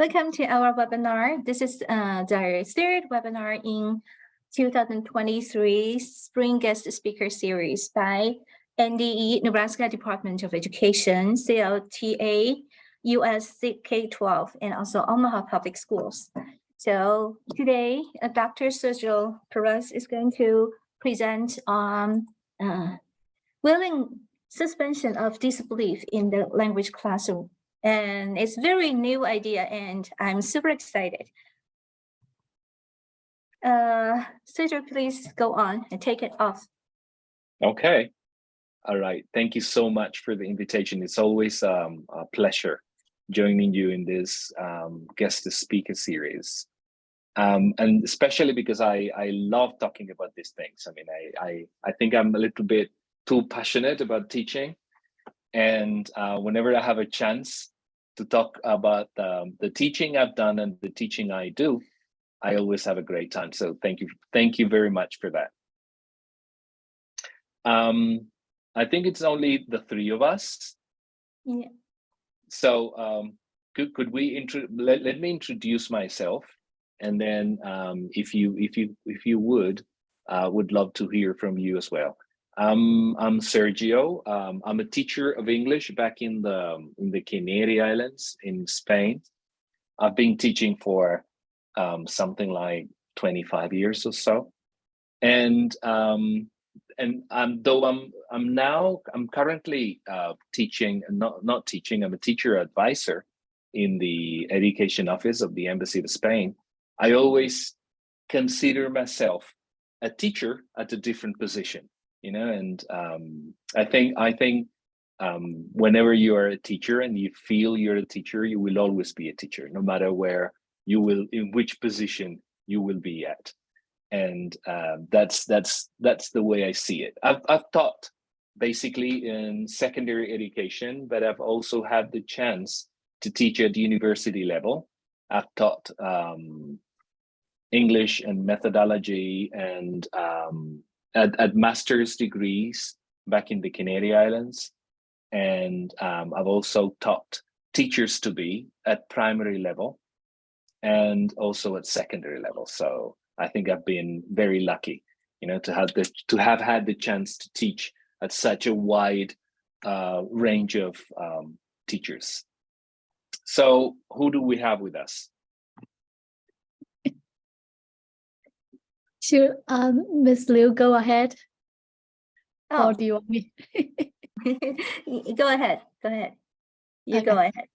Welcome to our webinar. This is the third webinar in 2023 Spring Guest Speaker Series by NDE, Nebraska Department of Education, CLTA, US K-12, and also Omaha Public Schools. So today, Dr. Sergio Perez is going to present on willing suspension of disbelief in the language classroom. And it's a very new idea, and I'm super excited. Sergio, please go on and take it off. Okay. All right. Thank you so much for the invitation. It's always a pleasure joining you in this guest speaker series. And especially because I love talking about these things. I mean, I think I'm a little bit too passionate about teaching. And whenever I have a chance to talk about the teaching I've done and the teaching I do, I always have a great time. So thank you very much for that. I think it's only the three of us. Yeah. So could we let me introduce myself, and then if you would love to hear from you as well. I'm Sergio. I'm a teacher of English back in the Canary Islands in Spain. I've been teaching for something like 25 years or so, and though I'm currently teaching, not teaching. I'm a teacher advisor in the education office of the Embassy of Spain. I always consider myself a teacher at a different position. You know, and I think whenever you are a teacher and you feel you're a teacher, you will always be a teacher, no matter where you will, in which position you will be at. And that's the way I see it. I've taught basically in secondary education, but I've also had the chance to teach at university level. I've taught English and methodology and at master's degrees back in the Canary Islands. And I've also taught teachers to be at primary level and also at secondary level. So I think I've been very lucky, you know, to have had the chance to teach at such a wide range of teachers. So who do we have with us? Sure, Ms. Liu, go ahead. Oh. Or do you want me? Go ahead. You Okay. go ahead.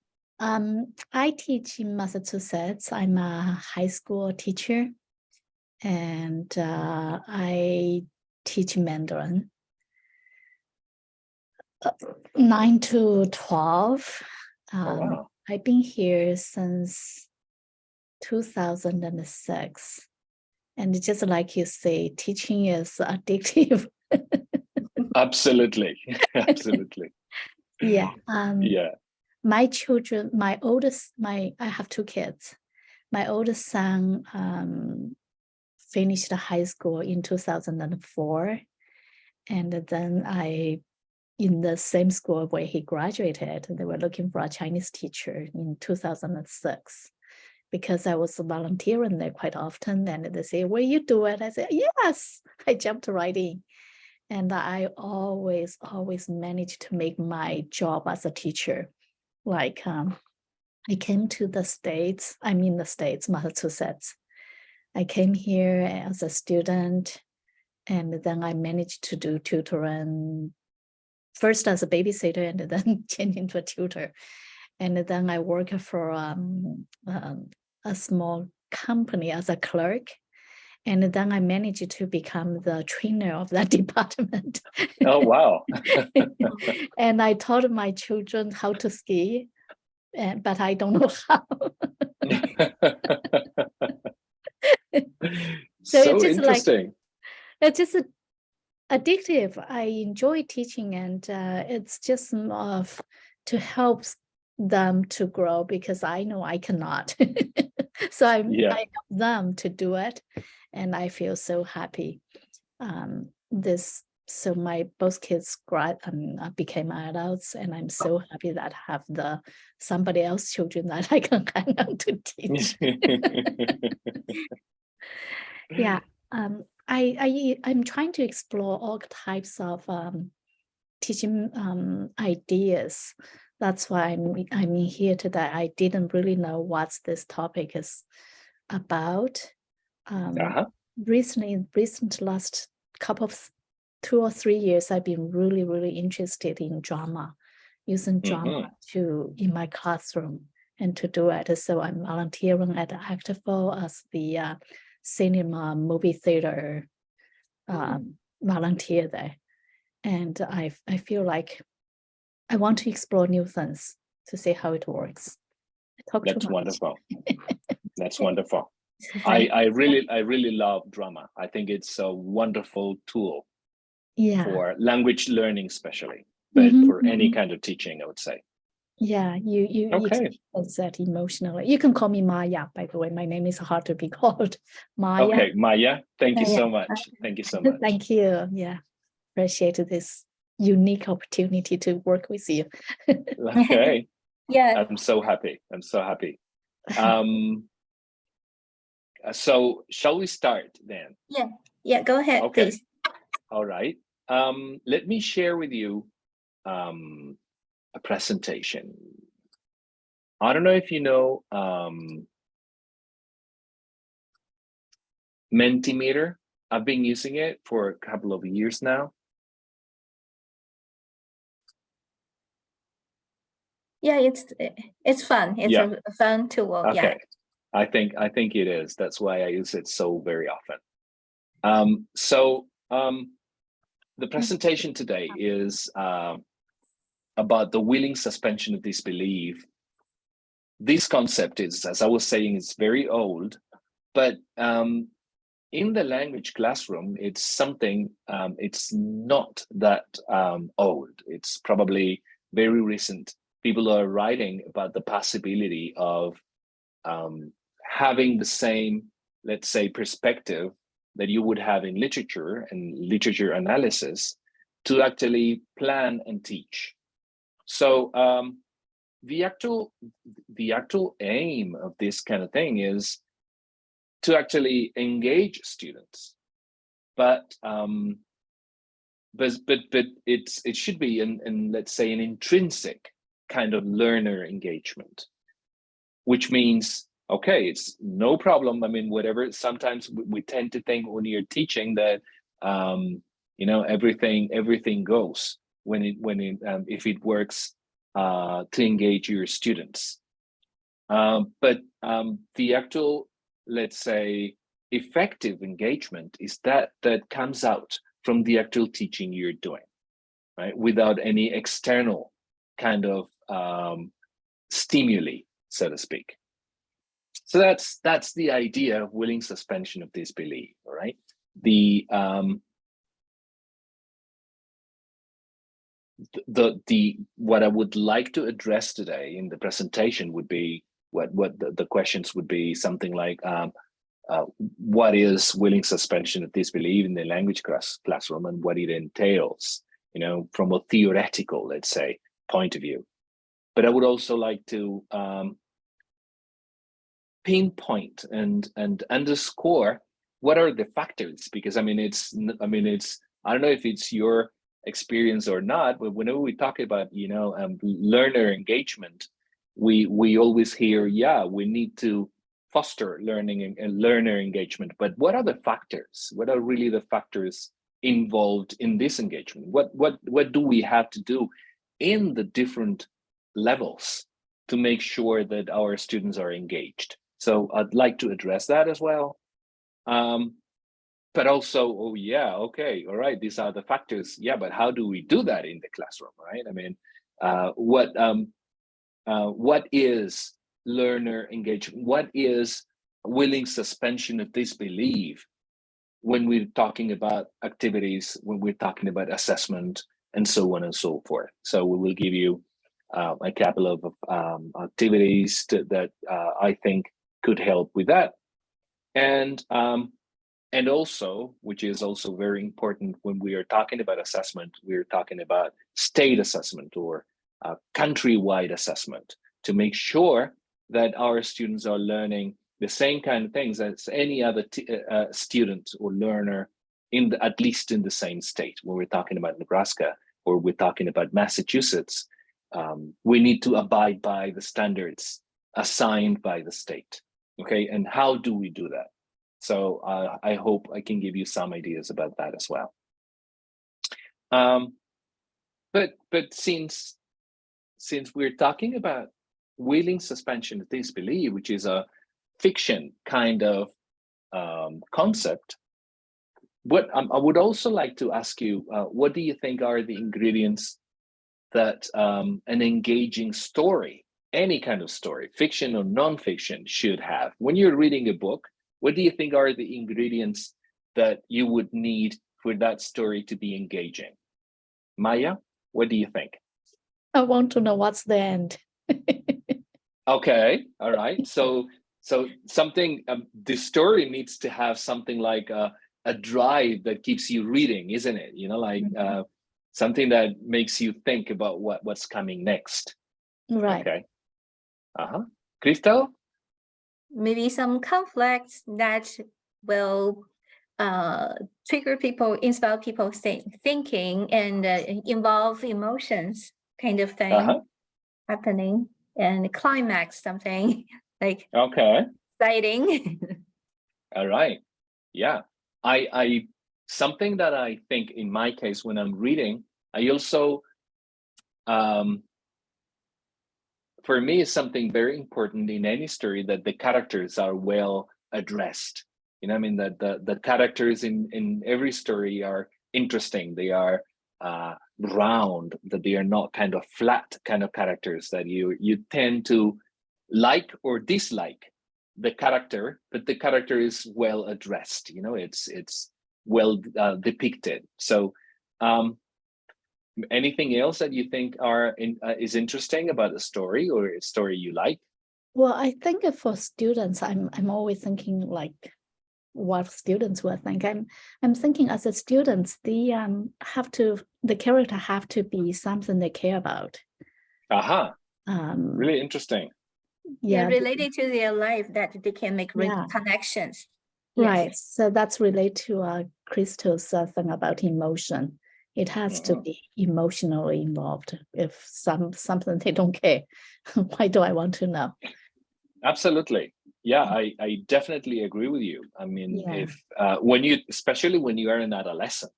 I teach in Massachusetts. I'm a high school teacher, and I teach Mandarin 9 to 12. Oh, wow. I've been here since 2006. And just like you say, teaching is addictive. Absolutely. Absolutely. Yeah. Yeah. My children, I have two kids. My oldest son finished high school in 2004. And then in the same school where he graduated, they were looking for a Chinese teacher in 2006. Because I was volunteering there quite often, and they say, "Will you do it?" I said, "Yes." I jumped right in, and I always managed to make my job as a teacher. Like I came to the States. I'm in the States, Massachusetts. I came here as a student, and then I managed to do tutoring, first as a babysitter, and then change into a tutor. And then I work for a small company as a clerk. And then I managed to become the trainer of that department. Oh, wow. And I taught my children how to ski, but I don't know how. So it's just interesting. It's just addictive. I enjoy teaching, and it's just more to help them to grow, because I know I cannot. So I help them to do it, and I feel so happy. This so my both kids became adults, and I'm so happy that I have somebody else children that I can hang out to teach. Yeah, I'm trying to explore all types of teaching ideas. That's why I'm here today. I didn't really know what this topic is about. Recent last couple of 2 or 3 years, I've been really interested in drama, using drama in my classroom and to do it. So I'm volunteering at Activo as the cinema movie theater volunteer there. And I feel like I want to explore new things to see how it works. That's wonderful. That's wonderful. I really love drama. I think it's a wonderful tool for language learning, especially, but for any kind of teaching, I would say. Yeah, you can that emotionally. You can call me Maya, by the way. My name is hard to be called. Maya. Okay, Maya. Thank you so much. Thank you so much. Thank you. Yeah, appreciate this unique opportunity to work with you. Okay. Yeah. I'm so happy. I'm so happy. So shall we start then? Yeah, go ahead, please. All right. Let me share with you a presentation. I don't know if you know Mentimeter. I've been using it for a couple of years now. Yeah, it's fun. It's a fun tool. Okay. I think it is. That's why I use it so very often. The presentation today is about the willing suspension of disbelief. This concept is, as I was saying, it's very old, but in the language classroom, it's something, it's not that old. It's probably very recent. People are writing about the possibility of having the same, let's say, perspective that you would have in literature and literature analysis to actually plan and teach. So the actual aim of this kind of thing is to actually engage students, but it should be in let's say an intrinsic kind of learner engagement, which means, okay, it's no problem. I mean, whatever, sometimes we tend to think when you're teaching that, you know, everything goes if it works to engage your students. But the actual, let's say, effective engagement is that comes out from the actual teaching you're doing, right? Without any external kind of stimuli, so to speak. So that's the idea of willing suspension of disbelief, all right? What I would like to address today in the presentation would be what the questions would be something like what is willing suspension of disbelief in the language classroom and what it entails, you know, from a theoretical, let's say, point of view. But I would also like to pinpoint and underscore what are the factors, because I don't know if it's your experience or not, but whenever we talk about, you know, learner engagement, we always hear, yeah, we need to foster learning and learner engagement. But what are the factors? What are really the factors involved in this engagement? What do we have to do in the different levels to make sure that our students are engaged? So I'd like to address that as well. But also, oh yeah, okay, all right, these are the factors. Yeah, but how do we do that in the classroom, right? I mean, what is learner engagement? What is willing suspension of disbelief when we're talking about activities, when we're talking about assessment, and so on and so forth? So we will give you a couple of activities that I think could help with that. And And also, which is also very important when we are talking about assessment, we're talking about state assessment or countrywide assessment to make sure that our students are learning the same kind of things as any other student or learner at least in the same state. When we're talking about Nebraska or we're talking about Massachusetts, we need to abide by the standards assigned by the state. Okay, and how do we do that? So I hope I can give you some ideas about that as well. But since we're talking about willing suspension of disbelief, which is a fiction kind of concept, what I would also like to ask you, what do you think are the ingredients that an engaging story, any kind of story, fiction or non-fiction, should have? When you're reading a book, what do you think are the ingredients that you would need for that story to be engaging? Maya, what do you think? I want to know what's the end. Okay, all right. So something, the story needs to have something like a drive that keeps you reading, isn't it? You know, like something that makes you think about what's coming next. Right. Okay. Crystal? Maybe some conflicts that will trigger people, inspire people thinking, and involve emotions, kind of thing happening, and climax, something like exciting. All right. Yeah. I something that I think in my case when I'm reading, I also for me is something very important in any story that the characters are well addressed. You know, I mean, that the characters in every story are interesting. They are round, that they are not kind of flat kind of characters that you tend to like or dislike the character, but the character is well addressed. You know, it's well depicted. So anything else that you think is interesting about a story or a story you like? Well, I think for students, I'm always thinking like what students will think. I'm thinking as a student, the character have to be something they care about. Really interesting. Yeah, related to their life, that they can make connections. Right. Yes. So that's related to Crystal's thing about emotion. It has to be emotionally involved. If something they don't care, why do I want to know? Absolutely. Yeah, I definitely agree with you. I mean, if especially when you are an adolescent,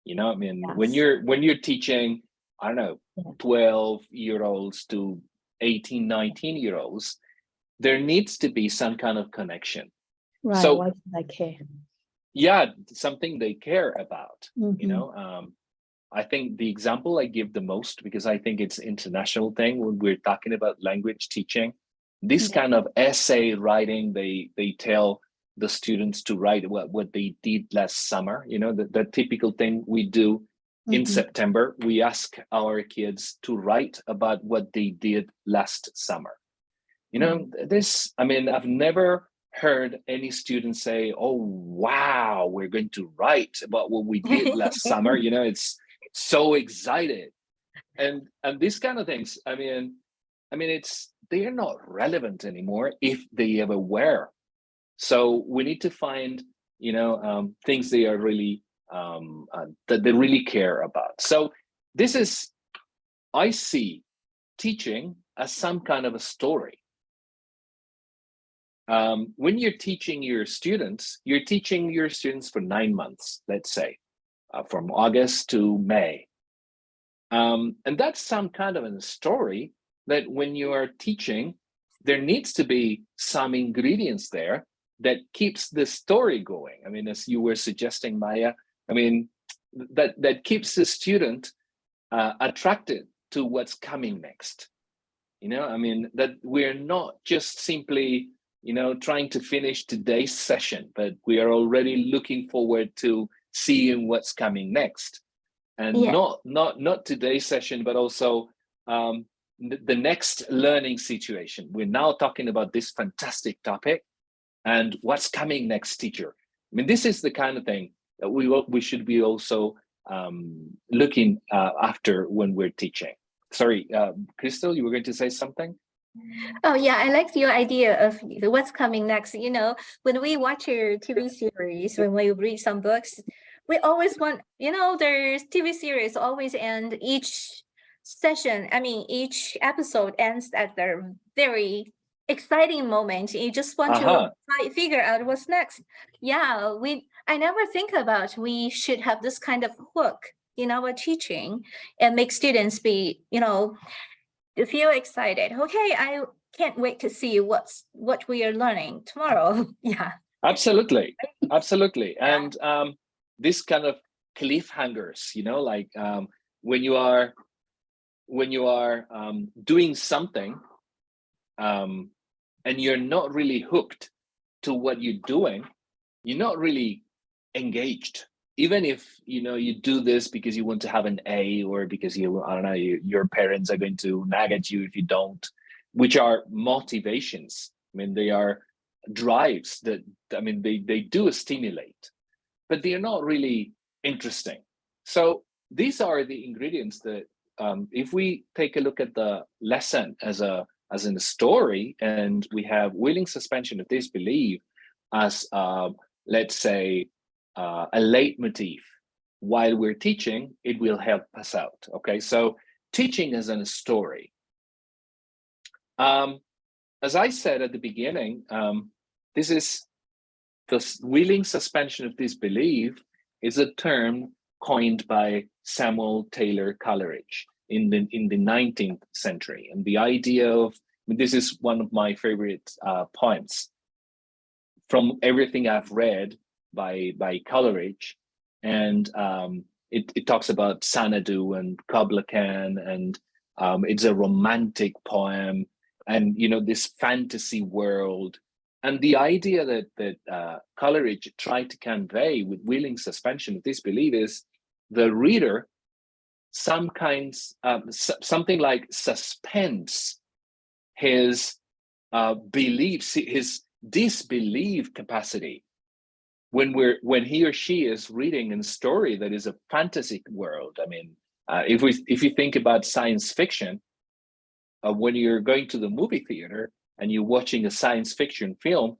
you know, I mean, when you're teaching, I don't know, 12-year-olds to 18, 19-year-olds, there needs to be some kind of connection. Right. So why should I care? Yeah, something they care about. You know, I think the example I give the most, because I think it's an international thing when we're talking about language teaching, this kind of essay writing, they tell the students to write what they did last summer. You know, the typical thing we do in September, we ask our kids to write about what they did last summer. You know, I mean, I've never heard any student say, oh, wow, we're going to write about what we did last summer. You know, it's so excited. And these kind of things, I mean, they are not relevant anymore if they ever were. So we need to find, you know, things they are really, that they really care about. So I see teaching as some kind of a story. When you're teaching your students for 9 months, let's say, from August to May. And that's some kind of a story that when you are teaching, there needs to be some ingredients there that keeps the story going. I mean, as you were suggesting, Maya, I mean, that keeps the student attracted to what's coming next. You know, I mean, that we're not just simply, you know, trying to finish today's session, but we are already looking forward to seeing what's coming next. And not today's session, but also the next learning situation. We're now talking about this fantastic topic and what's coming next, teacher. mean, this is the kind of thing that we should be also looking after when we're teaching. Sorry, Crystal, you were going to say something? Oh yeah, I like your idea of what's coming next. When we watch your TV series, when we read some books, we always want, there's TV series always end each session. I mean, each episode ends at the very exciting moment. You just want to figure out what's next. Yeah, I never think about we should have this kind of hook in our teaching and make students be, to feel excited. Okay, I can't wait to see what we are learning tomorrow. Yeah. Absolutely. And this kind of cliffhangers, like when you are doing something and you're not really hooked to what you're doing, you're not really engaged. Even if you do this because you want to have an A, or because your parents are going to nag at you if you don't, which are motivations. I mean, they are drives that, they do stimulate, but they're not really interesting. So these are the ingredients that, if we take a look at the lesson as in a story, and we have willing suspension of disbelief as let's say a leitmotif while we're teaching, it will help us out. Okay, so teaching as in a story. As I said at the beginning, this is the willing suspension of disbelief is a term coined by Samuel Taylor Coleridge in the 19th century, and the idea of, this is one of my favorite poems from everything I've read by Coleridge, and it talks about Xanadu and Kubla Khan, and it's a romantic poem, and this fantasy world, and the idea that Coleridge tried to convey with willing suspension of disbelief is the reader something like suspends his beliefs, his disbelief capacity when he or she is reading a story that is a fantasy world. I mean, if you think about science fiction, when you're going to the movie theater and you're watching a science fiction film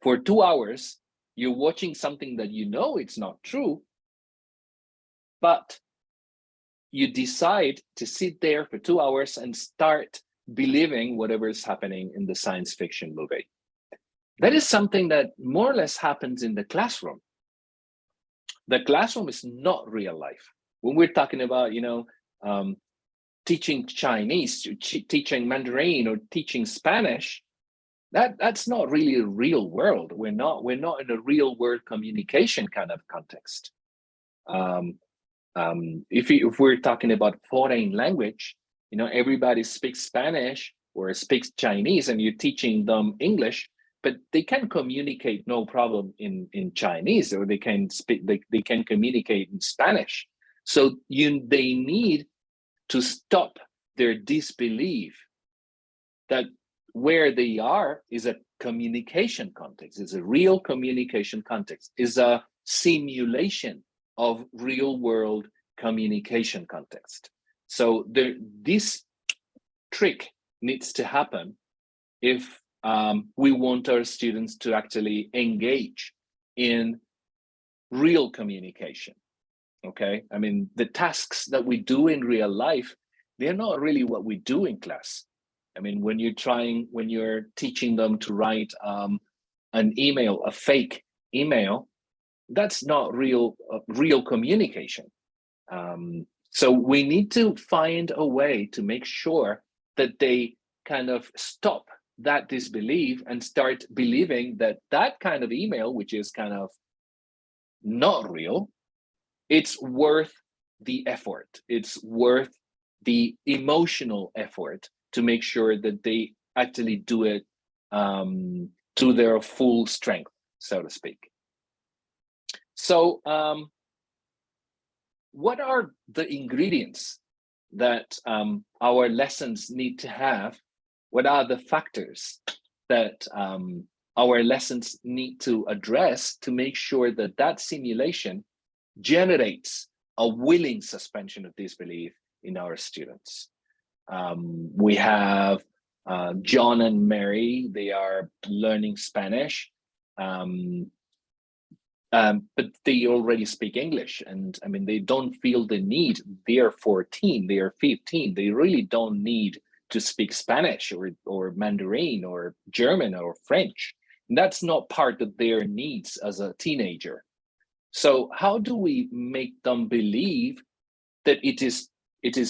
for 2 hours, you're watching something that it's not true, but you decide to sit there for 2 hours and start believing whatever is happening in the science fiction movie. That is something that more or less happens in the classroom. The classroom is not real life. When we're talking about, teaching Chinese, teaching Mandarin, or teaching Spanish, that's not really a real world. We're not in a real world communication kind of context. If we're talking about foreign language, everybody speaks Spanish or speaks Chinese, and you're teaching them English, but they can communicate no problem in Chinese, or they can communicate in Spanish. So they need to stop their disbelief that where they are is a communication context, is a real communication context, is a simulation of real world communication context. So this trick needs to happen if we want our students to actually engage in real communication. Okay, I mean, the tasks that we do in real life, they're not really what we do in class. I mean, when you're teaching them to write an email, a fake email, that's not real communication. So we need to find a way to make sure that they kind of stop that disbelief and start believing that kind of email, which is kind of not real, it's worth the effort. It's worth the emotional effort to make sure that they actually do it to their full strength, so to speak. So what are the ingredients that our lessons need to have? What are the factors that our lessons need to address to make sure that that simulation generates a willing suspension of disbelief in our students. We have John and Mary, they are learning Spanish, but they already speak English. And I mean, they don't feel the need. They are 14, they are 15. They really don't need to speak Spanish or Mandarin or German or French. And that's not part of their needs as a teenager. So how do we make them believe that it is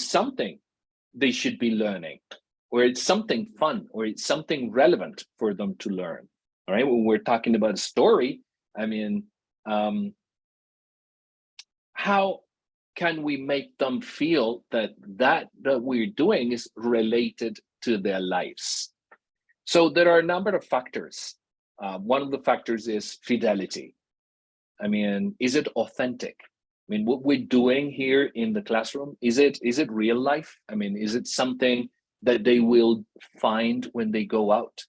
something they should be learning, or it's something fun, or it's something relevant for them to learn? All right, when we're talking about a story, I mean, how can we make them feel that we're doing is related to their lives? So there are a number of factors. One of the factors is fidelity. I mean, is it authentic? I mean, what we're doing here in the classroom, is it real life? I mean, is it something that they will find when they go out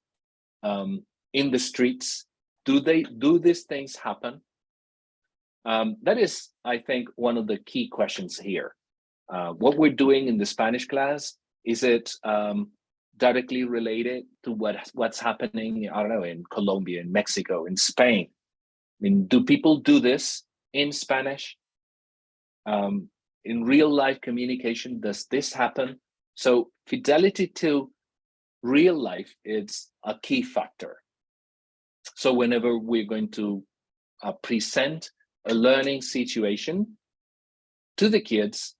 in the streets? Do these things happen? That is, I think, one of the key questions here. What we're doing in the Spanish class, is it directly related to what's happening, I don't know, in Colombia, in Mexico, in Spain? I mean, do people do this in Spanish? In real life communication, does this happen? So fidelity to real life is a key factor. So whenever we're going to present a learning situation to the kids,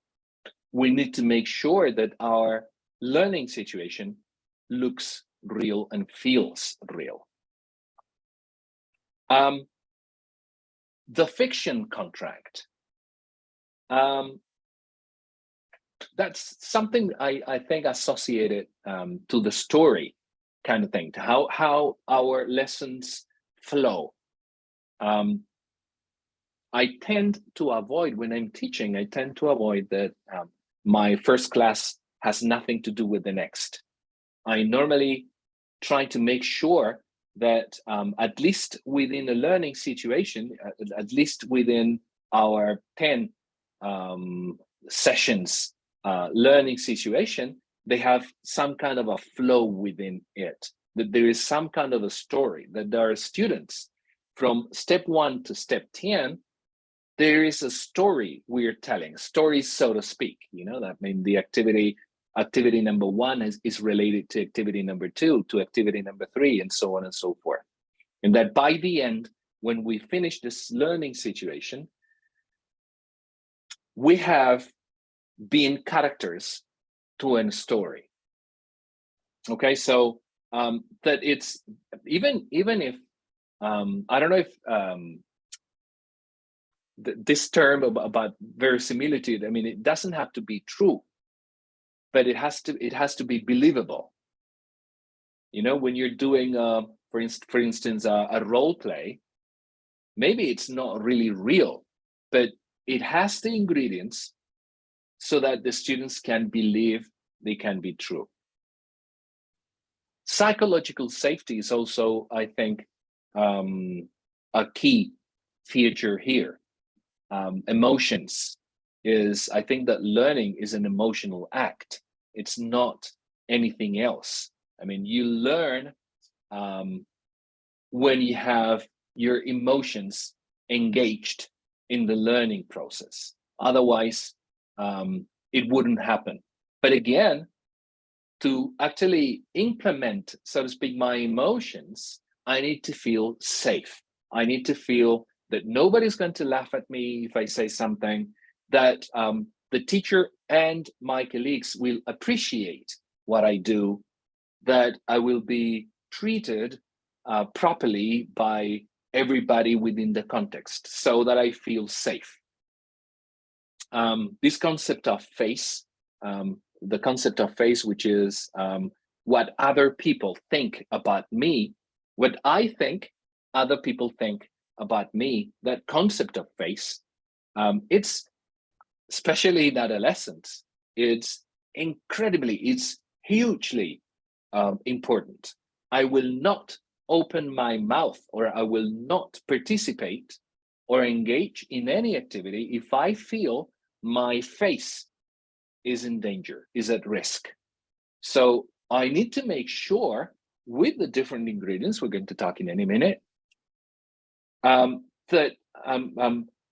we need to make sure that our learning situation looks real and feels real. The fiction contract. That's something I think associated to the story kind of thing, to how our lessons flow. I tend to avoid, when I'm teaching, I tend to avoid that my first class has nothing to do with the next. I normally try to make sure that at least within a learning situation, at least within our 10 sessions learning situation, they have some kind of a flow within it, that there is some kind of a story, that there are students from step 1 to step 10, there is a story we're telling, stories, so to speak. You know, that means the activity number 1 is related to activity number 2, to activity number 3, and so on and so forth. And that by the end, when we finish this learning situation, we have been characters to a story. Okay, so that it's even if I don't know if this term about verisimilitude, I mean, it doesn't have to be true, but it has to be believable. You know, when you're doing for instance a role play, maybe it's not really real, but it has the ingredients so that the students can believe they can be true. Psychological safety is also, I think, a key feature here. Emotions is, I think that learning is an emotional act. It's not anything else. I mean, you learn when you have your emotions engaged in the learning process. Otherwise, it wouldn't happen. But again, to actually implement, so to speak, my emotions, I need to feel safe. I need to feel that nobody's going to laugh at me if I say something, that the teacher and my colleagues will appreciate what I do, that I will be treated properly by everybody within the context, so that I feel safe. This concept of face, the concept of face, which is what other people think about me, what I think other people think about me, that concept of face, it's, especially in adolescence, it's hugely important. I will not open my mouth, or I will not participate or engage in any activity if I feel my face is in danger, is at risk. So I need to make sure, with the different ingredients we're going to talk in any minute, that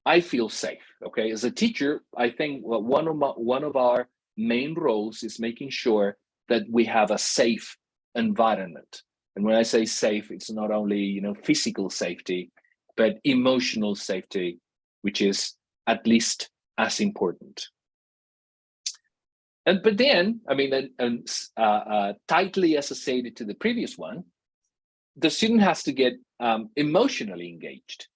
I feel safe. Okay, as a teacher, I think one of our main roles is making sure that we have a safe environment. And when I say safe, it's not only physical safety, but emotional safety, which is at least as important. But then, I mean, tightly associated to the previous one, the student has to get emotionally engaged.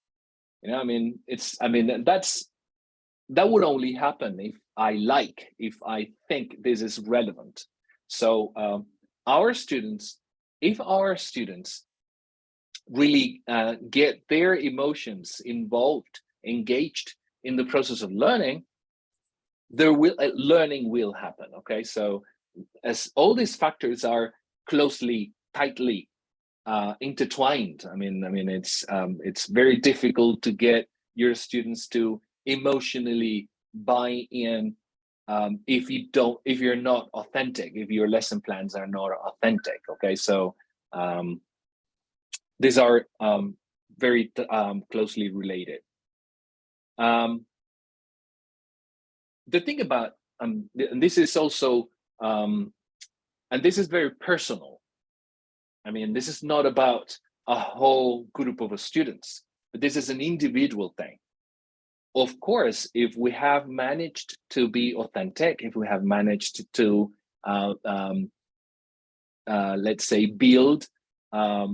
I mean, that would only happen if I think this is relevant. So if our students really get their emotions involved, engaged in the process of learning, learning will happen. Okay, so as all these factors are tightly intertwined, I mean, it's very difficult to get your students to emotionally buy in if you're not authentic, if your lesson plans are not authentic. Okay, so these are very closely related. The thing about and this is also and this is very personal. I mean, this is not about a whole group of students, but this is an individual thing. Of course, if we have managed to be authentic, if we have managed to let's say build a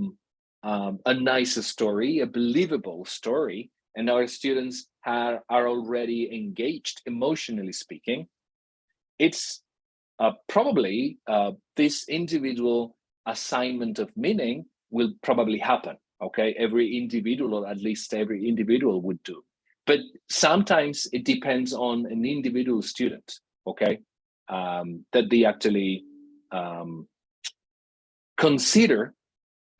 nice story, a believable story, and our students are already engaged, emotionally speaking, it's probably this individual assignment of meaning will probably happen. Okay, every individual, or at least every individual, would do. But sometimes it depends on an individual student. Okay, that they actually consider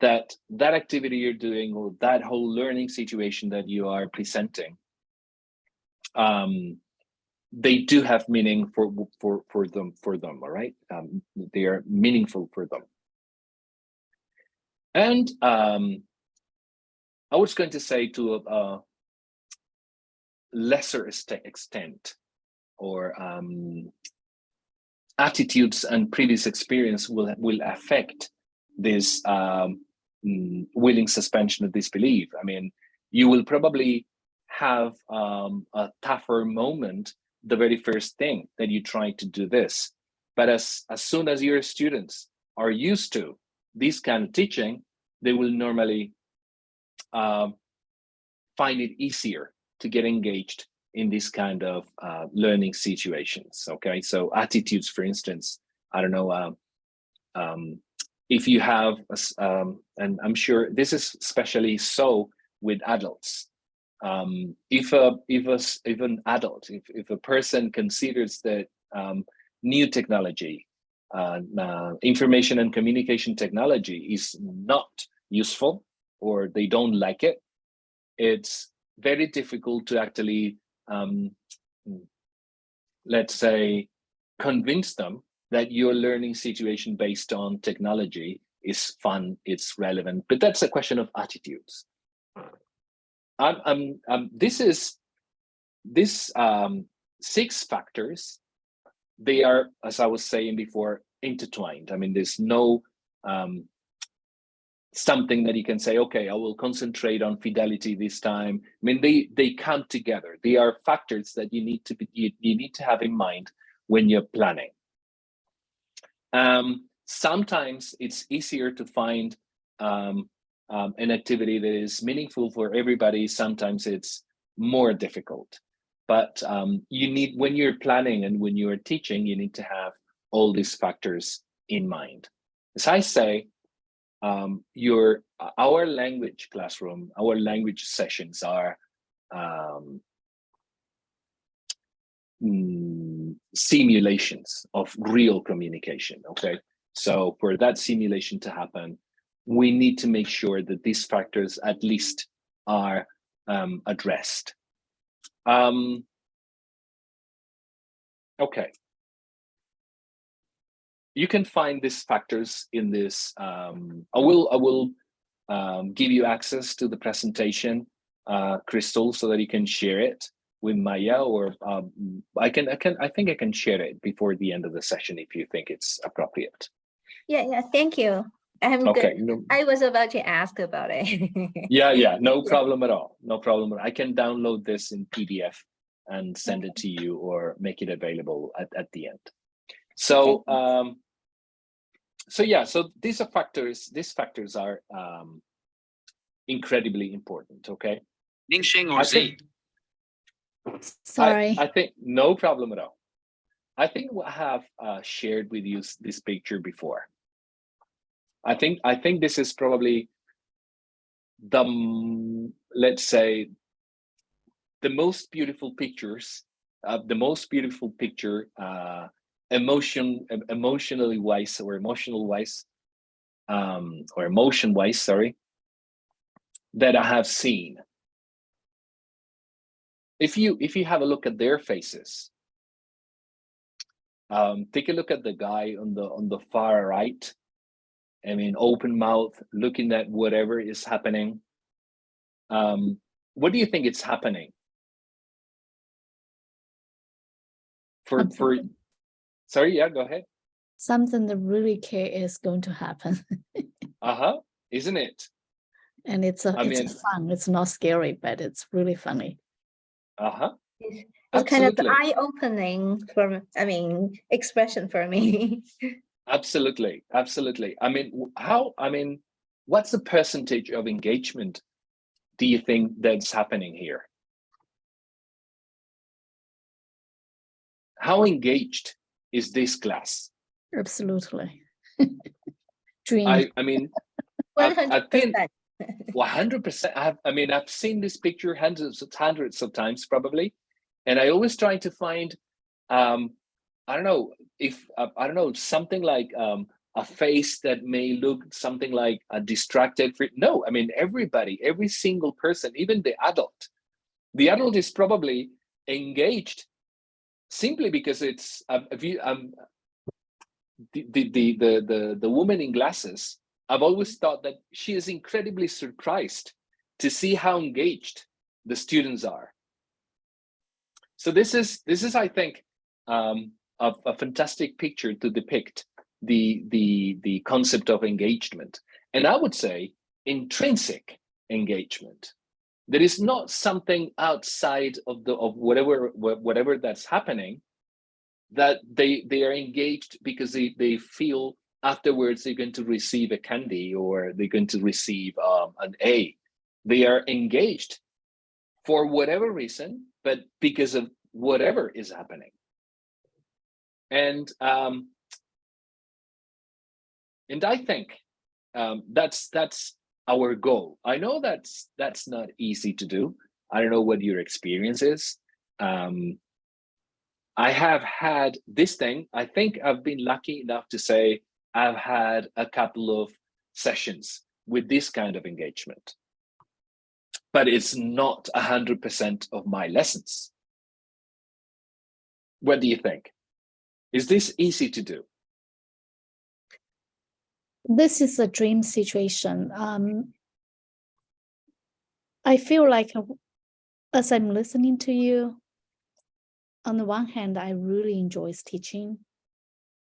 that activity you're doing, or that whole learning situation that you are presenting, they do have meaning for them. All right, they are meaningful for them. And I was going to say, to a lesser extent, or attitudes and previous experience will affect this willing suspension of disbelief. I mean, you will probably have a tougher moment the very first thing that you try to do this. But as soon as your students are used to this kind of teaching, they will normally find it easier to get engaged in this kind of learning situations. Okay, so attitudes, for instance, I don't know, if you have, and I'm sure this is especially so with adults. If an adult, if a person considers that new technology, information and communication technology is not useful, or they don't like it, it's very difficult to actually, let's say, convince them that your learning situation based on technology is fun, it's relevant. But that's a question of attitudes. This 6 factors, they are, as I was saying before, intertwined. I mean, there's no something that you can say, okay, I will concentrate on fidelity this time. I mean, they come together. They are factors that you need to have in mind when you're planning. Sometimes it's easier to find an activity that is meaningful for everybody. Sometimes it's more difficult. But when you're planning and when you're teaching, you need to have all these factors in mind. As I say, our language classroom, our language sessions are simulations of real communication. Okay, so for that simulation to happen, we need to make sure that these factors at least are addressed. Okay. You can find these factors in this. I will give you access to the presentation, Crystal, so that you can share it with Maya, or I think I can share it before the end of the session if you think it's appropriate. Yeah, thank you. Okay. I was about to ask about it. Yeah, no problem at all. No problem. I can download this in PDF and send it to you, or make it available at the end. So, so these are factors. These factors are incredibly important. Okay. Ningxing or Z? Sorry. I think no problem at all. I think I have shared with you this picture before. I think this is probably the, let's say, the most beautiful pictures, the most beautiful picture, emotionally wise, or emotional wise, or emotion wise, sorry, that I have seen. If you have a look at their faces, take a look at the guy on the far right. I mean, open mouth, looking at whatever is happening. What do you think is happening? Sorry, yeah, go ahead. Something that really care is going to happen. Isn't it? And it's fun. It's not scary, but it's really funny. It's kind of eye-opening expression for me. Absolutely. I mean, what's the percentage of engagement do you think that's happening here? How engaged is this class? Absolutely. Dream. I mean, 100%. 100%. I've seen this picture hundreds of times probably, and I always try to find, I don't know, something like a face that may look something like a distracted. No, I mean, everybody, every single person, even the adult is probably engaged, simply because it's the woman in glasses. I've always thought that she is incredibly surprised to see how engaged the students are. So this is I think a fantastic picture to depict the concept of engagement, and I would say intrinsic engagement. There is not something outside of whatever that's happening, that they are engaged because they feel afterwards they're going to receive a candy, or they're going to receive an A. They are engaged for whatever reason, but because of whatever is happening. And I think that's our goal. I know that's not easy to do. I don't know what your experience is. I have had this thing. I think I've been lucky enough to say I've had a couple of sessions with this kind of engagement, but it's not 100% of my lessons. What do you think? Is this easy to do? This is a dream situation. I feel like as I'm listening to you, on the one hand, I really enjoy teaching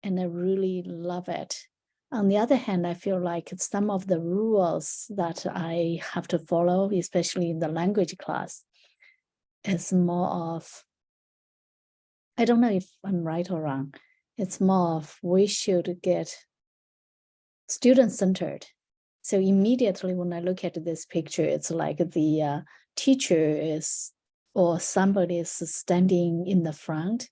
and I really love it. On the other hand, I feel like some of the rules that I have to follow, especially in the language class, is more of, I don't know if I'm right or wrong. It's more of we should get student-centered. So immediately when I look at this picture, it's like the teacher is, or somebody is standing in the front.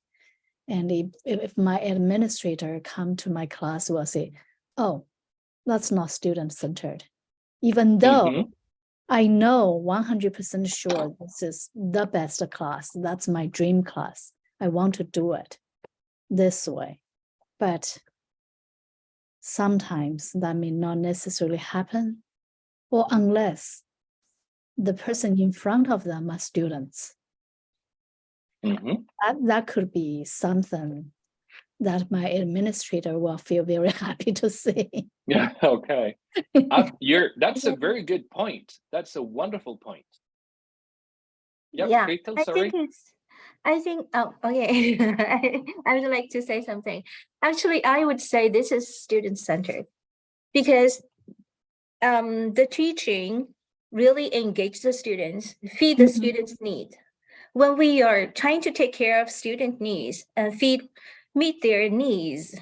And if my administrator come to my class, will say, oh, that's not student-centered. Even though I know 100% sure this is the best class, that's my dream class. I want to do it this way. But sometimes that may not necessarily happen, or unless the person in front of them are students. Mhm. That could be something that my administrator will feel very happy to see. Yeah, okay. That's a very good point. That's a wonderful point. Yep, Yeah, Rachel, I sorry. think oh, okay. I would like to say something. Actually, I would say this is student-centered because the teaching really engage the students, feed the students' need. When we are trying to take care of student needs and meet their needs,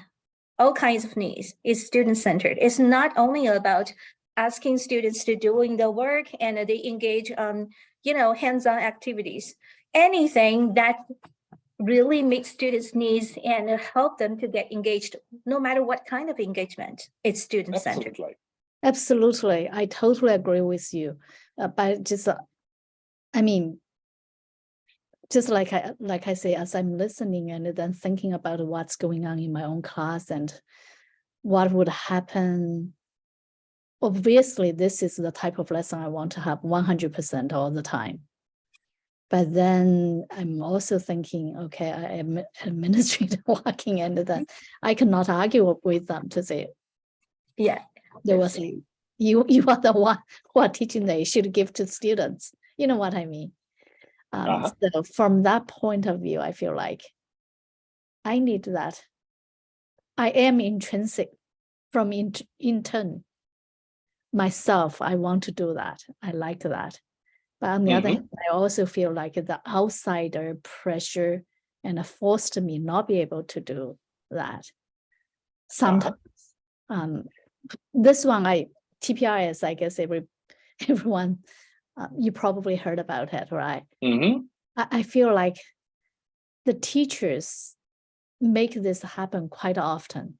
all kinds of needs, is student-centered. It's not only about asking students to doing the work and they engage on, hands-on activities. Anything that really meets students' needs and help them to get engaged, no matter what kind of engagement, it's student-centered. Absolutely. Absolutely, I totally agree with you. But just, I mean, just like I say, as I'm listening and then thinking about what's going on in my own class and what would happen. Obviously, this is the type of lesson I want to have 100% all the time. But then I'm also thinking, okay, I am an administrator working, and then I cannot argue with them to say, Yeah, there was you are the one who are teaching, they should give to students. You know what I mean? So from that point of view, I feel like I need that. I am intrinsic from intern myself. I want to do that. I like that. But on the other hand, I also feel like the outsider pressure and forced me not be able to do that. Sometimes. This one, TPRS, I guess everyone, you probably heard about it, right? I feel like the teachers make this happen quite often.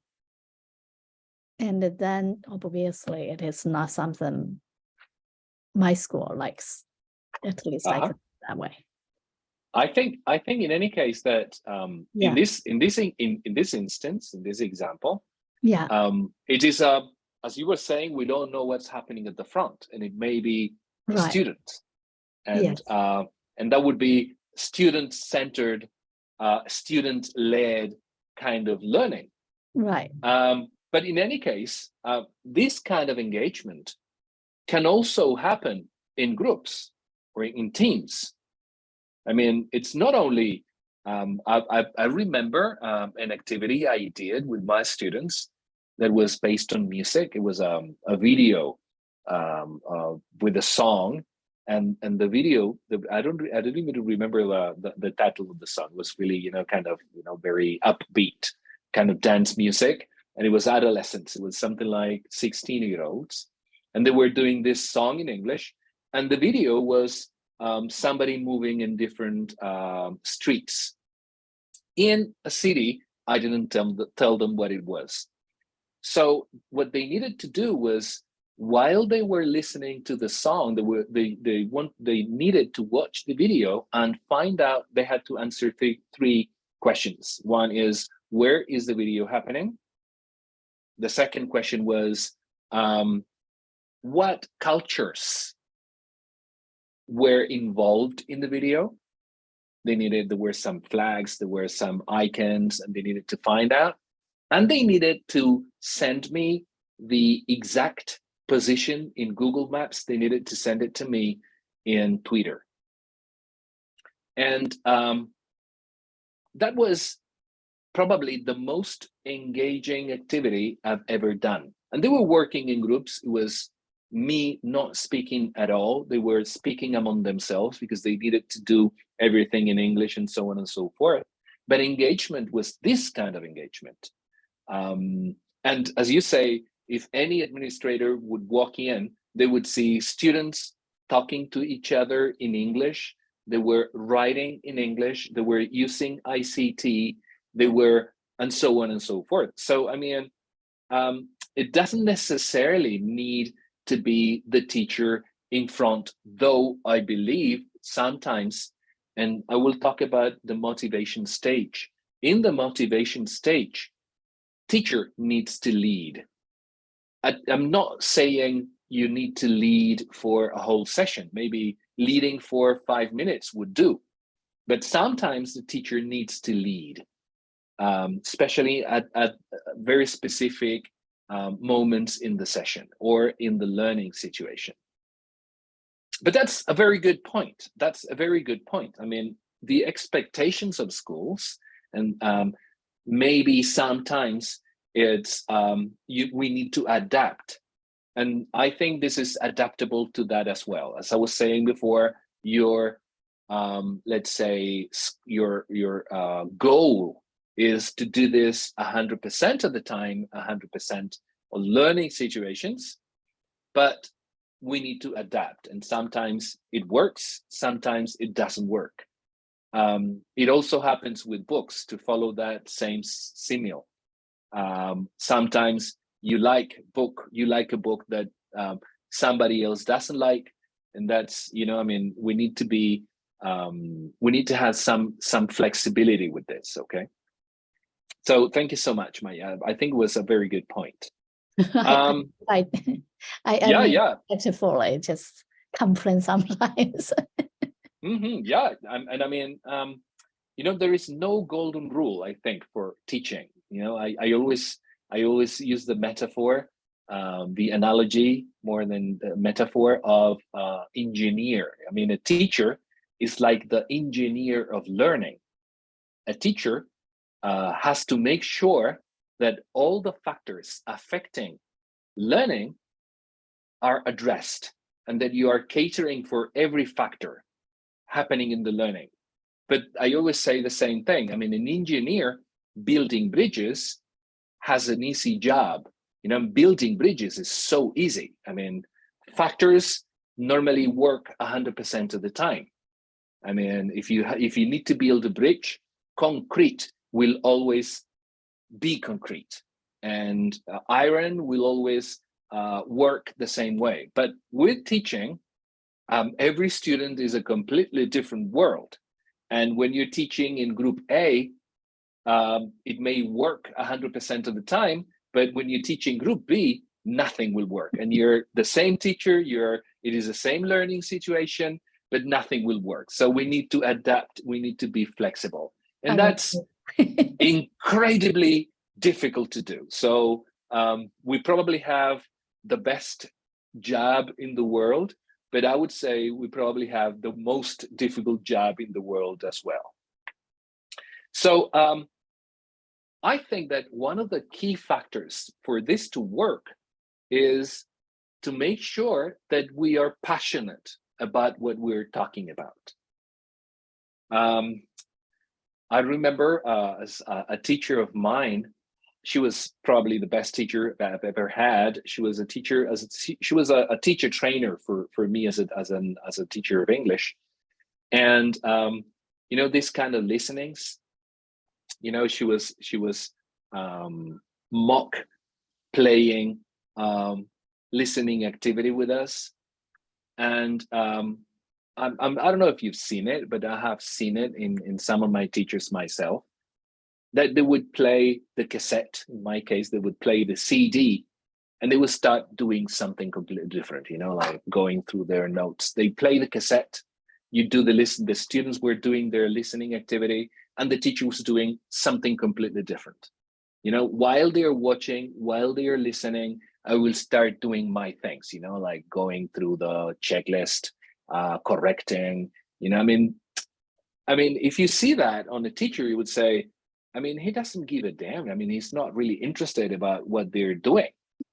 And then obviously it is not something my school likes. At least I think that way. I think in any case that in this instance, in this example, it is as you were saying, we don't know what's happening at the front, and it may be a student, and that would be student-centered, student-led kind of learning. Right. But in any case, this kind of engagement can also happen in groups or in teams. I mean, it's not only, I remember an activity I did with my students that was based on music. It was a video with a song, and the video, I don't even remember the title of the song. It was really, kind of, very upbeat kind of dance music. And it was adolescents. It was something like 16-year-olds. And they were doing this song in English. And the video was somebody moving in different streets in a city. I didn't tell them what it was. So what they needed to do was, while they were listening to the song, they needed to watch the video and find out. They had to answer three questions. One is, where is the video happening? The second question was, what cultures were involved in the video? There were some flags, there were some icons, and they needed to find out. And they needed to send me the exact position in Google Maps. They needed to send it to me in Twitter. And that was probably the most engaging activity I've ever done. And they were working in groups. It was me not speaking at all. They were speaking among themselves because they needed to do everything in English and so on and so forth. But engagement was this kind of engagement. And as you say, if any administrator would walk in, they would see students talking to each other in English. They were writing in English. They were using ICT. They were, and so on and so forth. So, I mean, it doesn't necessarily need to be the teacher in front, though I believe sometimes, and I will talk about the motivation stage. In the motivation stage, teacher needs to lead. I'm not saying you need to lead for a whole session. Maybe leading for 5 minutes would do. But sometimes the teacher needs to lead, especially at very specific moments in the session or in the learning situation. But that's a very good point. That's a very good point. I mean, the expectations of schools, and maybe sometimes it's we need to adapt. And I think this is adaptable to that as well. As I was saying before, your let's say your goal is to do this 100% of the time, 100% of learning situations, but we need to adapt. And sometimes it works, sometimes it doesn't work. It also happens with books, to follow that same simile. Sometimes you like a book that somebody else doesn't like, and that's, you know, I mean, we need to be we need to have some flexibility with this. Okay, so thank you so much, Maya. I think it was a very good point. I Yeah. Actually, just complain sometimes. Yeah, and I mean, you know, there is no golden rule, I think, for teaching. You know, I always use the metaphor, the analogy more than the metaphor of engineer. I mean, a teacher is like the engineer of learning. A teacher has to make sure that all the factors affecting learning are addressed, and that you are catering for every factor happening in the learning. But I always say the same thing. I mean, an engineer building bridges has an easy job. You know, building bridges is so easy. I mean, factors normally work 100% of the time. I mean, if you need to build a bridge, concrete will always be concrete, and iron will always work the same way. But with teaching, every student is a completely different world. And when you're teaching in group A, it may work 100% of the time, but when you're teaching group B, nothing will work. And you're the same teacher, it is the same learning situation, but nothing will work. So we need to adapt, we need to be flexible. And that's incredibly difficult to do. So we probably have the best job in the world, but I would say we probably have the most difficult job in the world as well. So I think that one of the key factors for this to work is to make sure that we are passionate about what we're talking about. I remember as a teacher of mine, she was probably the best teacher that I've ever had. She was a teacher, she was a teacher trainer for me as a teacher of English. And you know, this kind of listenings, you know, she was mock playing listening activity with us. And I don't know if you've seen it, but I have seen it in some of my teachers myself, that they would play the cassette. In my case, they would play the CD, and they would start doing something completely different, you know, like going through their notes. They play the cassette, you do the listen, the students were doing their listening activity, and the teacher was doing something completely different. You know, while they're watching, while they're listening, I will start doing my things, you know, like going through the checklist, correcting, you know, I mean, if you see that on a teacher, you would say, I mean, he doesn't give a damn. I mean, he's not really interested about what they're doing.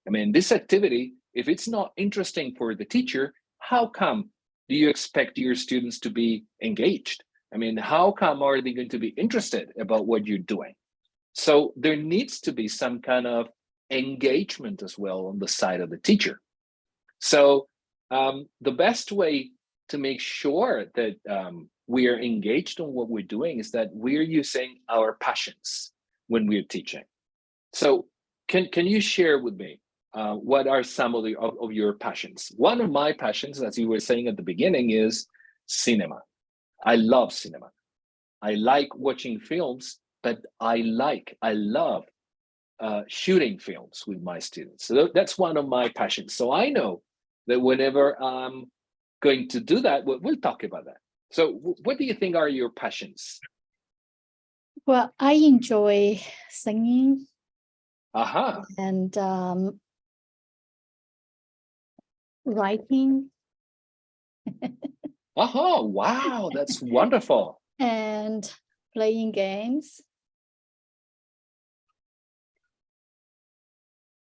I mean, this activity, if it's not interesting for the teacher, how come do you expect your students to be engaged? I mean, how come are they going to be interested about what you're doing? So there needs to be some kind of engagement as well on the side of the teacher. So the best way to make sure that we are engaged on what we're doing is that we're using our passions when we're teaching. So can you share with me what are some of your passions? One of my passions, as you were saying at the beginning, is cinema. I love cinema. I like watching films, but I love shooting films with my students. So that's one of my passions. So I know that whenever I'm going to do that, we'll talk about that. So what do you think are your passions? Well, I enjoy singing Aha. and writing Aha. Wow, that's wonderful. and playing games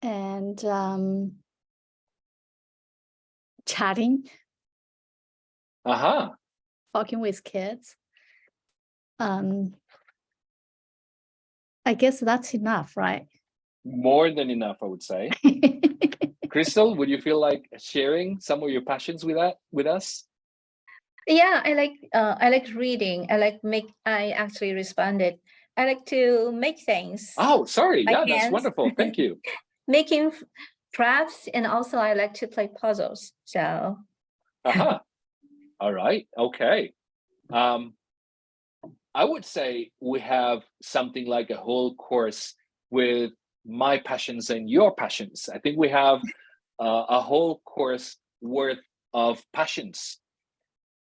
and chatting, Aha. talking with kids. I guess that's enough, right? More than enough, I would say. Crystal, would you feel like sharing some of your passions with us? Yeah, I like reading. I actually responded. I like to make things. Oh, sorry. by Yeah, that's hands. wonderful. Thank you. Making crafts, and also I like to play puzzles. So Aha. All right. Okay. I would say we have something like a whole course with my passions and your passions. I think we have a whole course worth of passions.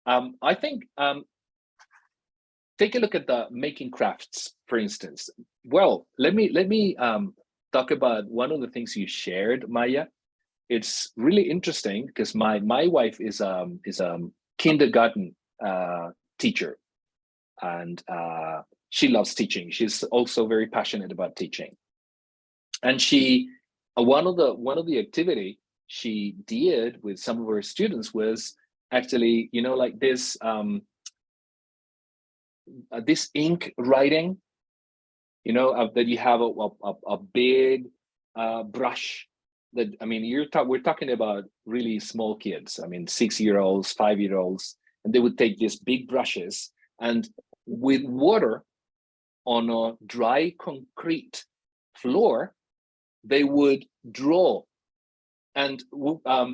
I think take a look at the making crafts, for instance. Well, let me talk about one of the things you shared, Maya. It's really interesting because my wife is kindergarten teacher, and she loves teaching. She's also very passionate about teaching, and she one of the activity she did with some of her students was actually, like this ink writing, that you have a big brush. That, I mean, we're talking about really small kids. I mean, 6-year-olds, 5-year-olds, and they would take these big brushes, and with water on a dry concrete floor, they would draw. And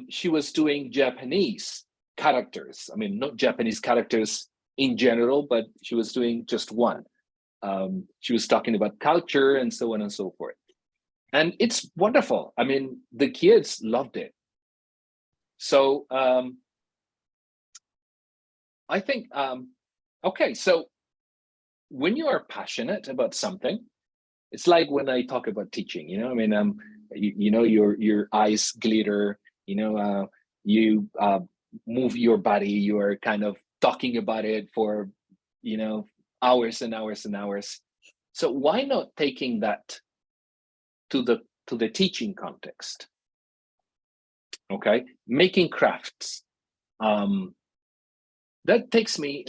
she was doing Japanese characters. I mean, not Japanese characters in general, but she was doing just one. She was talking about culture and so on and so forth. And it's wonderful. I mean, the kids loved it. So I think, okay, so when you are passionate about something, it's like when I talk about teaching, I mean, your eyes glitter, you move your body, you are kind of talking about it for, hours and hours and hours. So why not taking that to the teaching context? Okay, making crafts. That takes me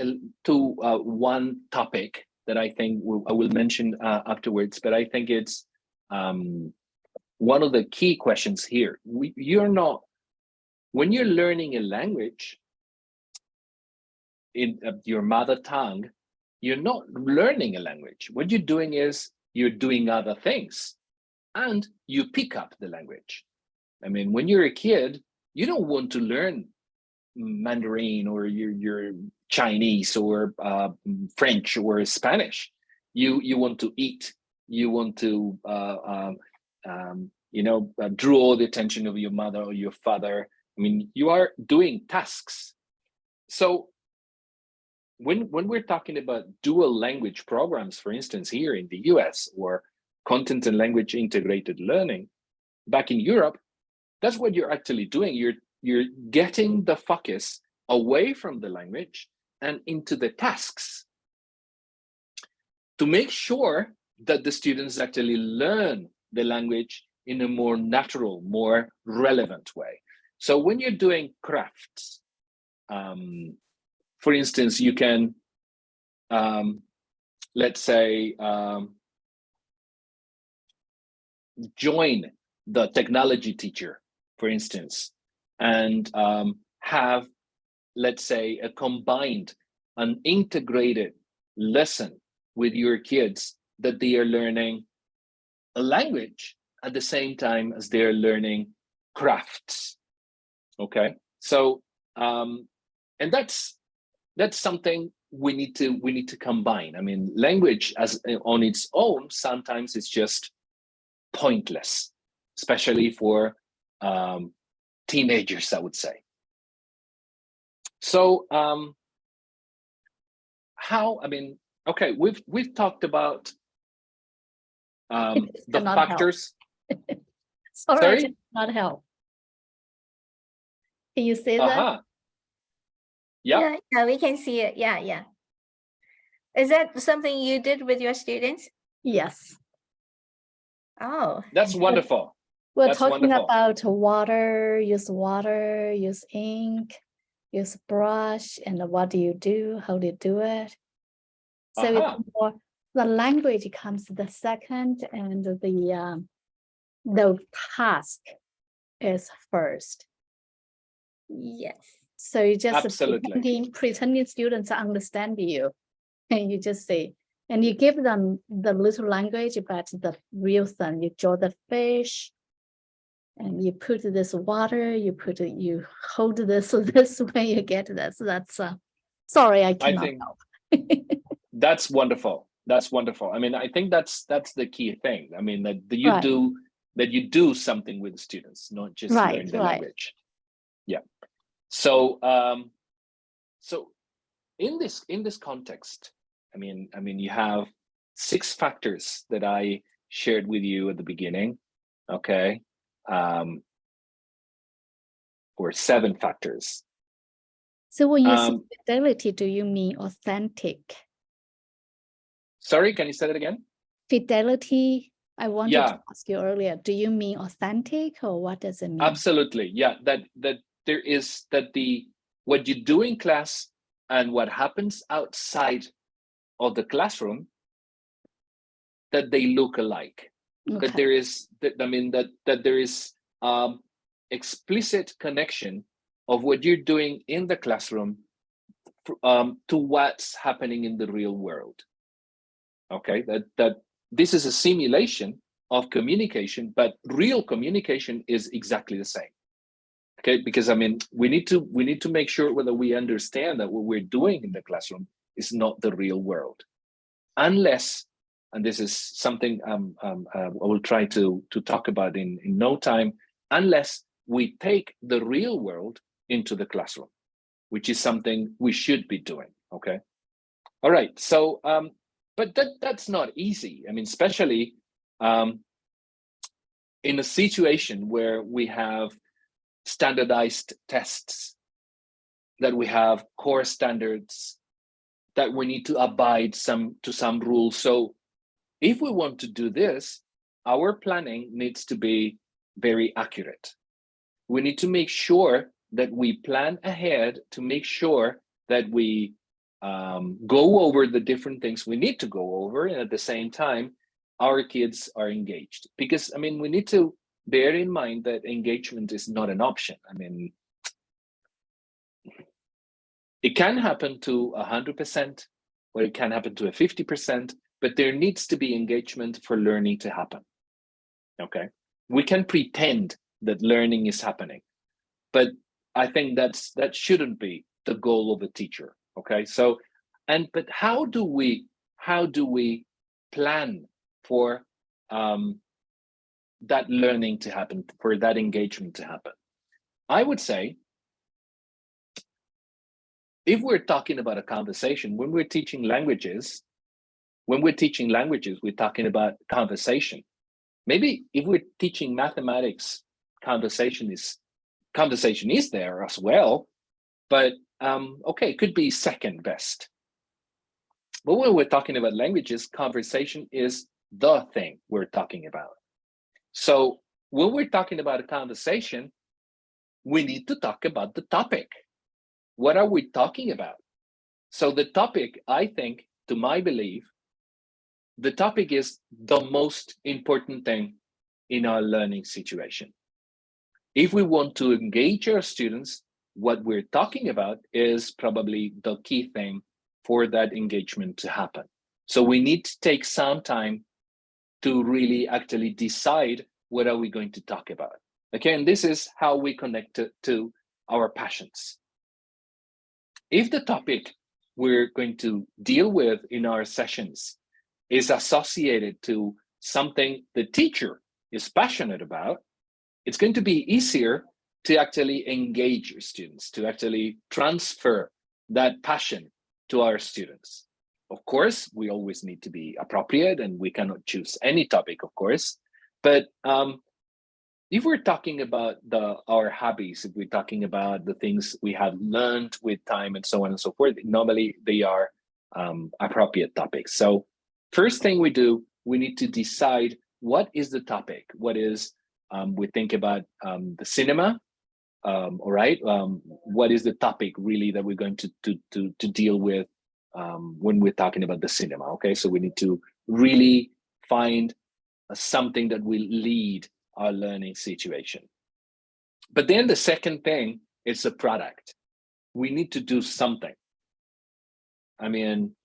to one topic that I think I will mention afterwards, but I think it's one of the key questions here. When you're learning a language in your mother tongue, you're not learning a language. What you're doing is you're doing other things, and you pick up the language. I mean, when you're a kid, you don't want to learn Mandarin or your Chinese or French or Spanish. You want to eat. You want to draw the attention of your mother or your father. I mean, you are doing tasks. So when we're talking about dual language programs, for instance, here in the US, or content and language integrated learning, back in Europe, that's what you're actually doing. You're getting the focus away from the language and into the tasks to make sure that the students actually learn the language in a more natural, more relevant way. So when you're doing crafts, for instance, you can, let's say, join the technology teacher, for instance, and have, let's say, a combined, an integrated lesson with your kids, that they are learning a language at the same time as they're learning crafts. Okay, so and that's something we need to combine. I mean, language as on its own, sometimes it's just pointless, especially for teenagers, I would say. So okay, we've talked about the cannot help. factors. Sorry, Sorry? I cannot help. Can you say that? Uh-huh. Yeah. Yeah, we can see it. Yeah. Is that something you did with your students? Yes. Oh, That's wonderful. We're That's talking wonderful. about water, use ink, use brush, and what do you do, how do you do it. So Uh-huh. it's more, the language comes the second, and the task is first. yes. So you just Absolutely. pretending students understand you, and you just say, and you give them the little language, but the real thing, you draw the fish, and you put this water, you hold this this way, you get this. That's sorry, I cannot think help. That's wonderful. That's wonderful. I mean, I think that's the key thing. I mean, that you do something with the students, not just learn the language. Yeah. So so in this context, I mean, you have 6 factors that I shared with you at the beginning. Okay. Or 7 factors. So when you say fidelity, do you mean authentic? Sorry, can you say that again? Fidelity, I wanted to ask you earlier, do you mean authentic, or what does it mean? Absolutely. Yeah, that there is what you do in class and what happens outside of the classroom, that they look alike. Okay. That there is that there is explicit connection of what you're doing in the classroom to what's happening in the real world. Okay, that this is a simulation of communication, but real communication is exactly the same. Okay, because I mean, we need to make sure whether we understand that what we're doing in the classroom is not the real world, unless, and this is something I will try to talk about in no time, unless we take the real world into the classroom, which is something we should be doing. Okay, all right. So, but that's not easy. I mean, especially in a situation where we have standardized tests, that we have core standards, that we need to abide to some rules. So if we want to do this, our planning needs to be very accurate. We need to make sure that we plan ahead to make sure that we go over the different things we need to go over, and at the same time, our kids are engaged. Because I mean, we need to bear in mind that engagement is not an option. I mean, it can happen to 100%, or it can happen to a 50%, but there needs to be engagement for learning to happen. Okay, we can pretend that learning is happening, but I think that shouldn't be the goal of a teacher. Okay, so but how do we plan for that learning to happen, for that engagement to happen? I would say, if we're talking about a conversation, when we're teaching languages, we're talking about conversation. Maybe if we're teaching mathematics, conversation is there as well, but okay, it could be second best. But when we're talking about languages, conversation is the thing we're talking about. So when we're talking about a conversation, we need to talk about the topic. What are we talking about? So the topic, I think, to my belief, the topic is the most important thing in our learning situation. If we want to engage our students, what we're talking about is probably the key thing for that engagement to happen. So we need to take some time to really actually decide what are we going to talk about. Okay, and this is how we connect to our passions. If the topic we're going to deal with in our sessions is associated to something the teacher is passionate about, it's going to be easier to actually engage your students, to actually transfer that passion to our students. Of course, we always need to be appropriate and we cannot choose any topic, of course. But if we're talking about our hobbies, if we're talking about the things we have learned with time and so on and so forth, normally they are appropriate topics. So first thing we do, we need to decide what is the topic. What is, we think about the cinema, all right? What is the topic really that we're going to deal with when we're talking about the cinema, okay? So we need to really find something that will lead our learning situation. But then the second thing is a product. We need to do something. I mean,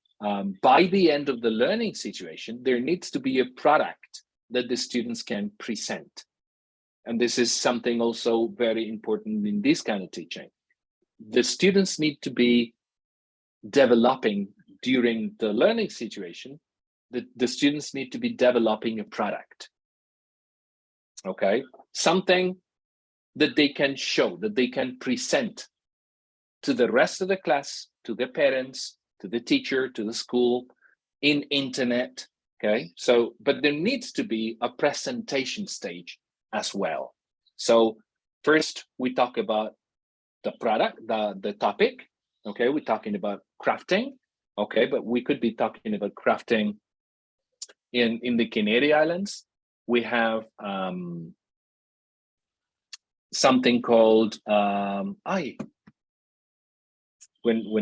by the end of the learning situation, there needs to be a product that the students can present. And this is something also very important in this kind of teaching. The students need to be developing during the learning situation. The students need to be developing a product. Okay, something that they can show, that they can present to the rest of the class, to the parents, to the teacher, to the school, in internet. Okay, so, but there needs to be a presentation stage as well. So first we talk about the product, the topic. Okay, we're talking about crafting. Okay, but we could be talking about crafting in the Canary Islands. We have something called when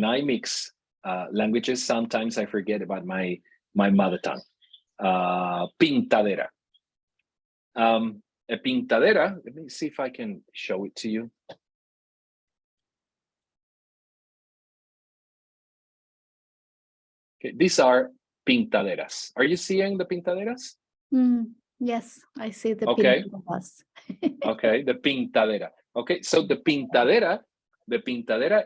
I mix languages, sometimes I forget about my mother tongue. Pintadera. A pintadera. Let me see if I can show it to you. Okay, these are pintaderas. Are you seeing the pintaderas? Yes, I see the Okay. pintaderas. Okay, the pintadera. Okay, so the pintadera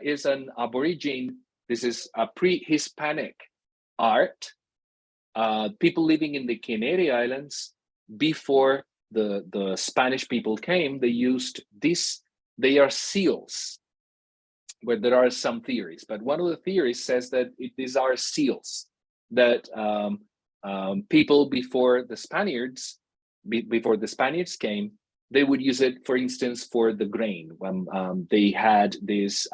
is an Aborigine. This is a pre-Hispanic art. People living in the Canary Islands before the Spanish people came, they used this. They are seals, where there are some theories, but one of the theories says that these are seals that people before the Spaniards came, they would use it, for instance, for the grain. When they had these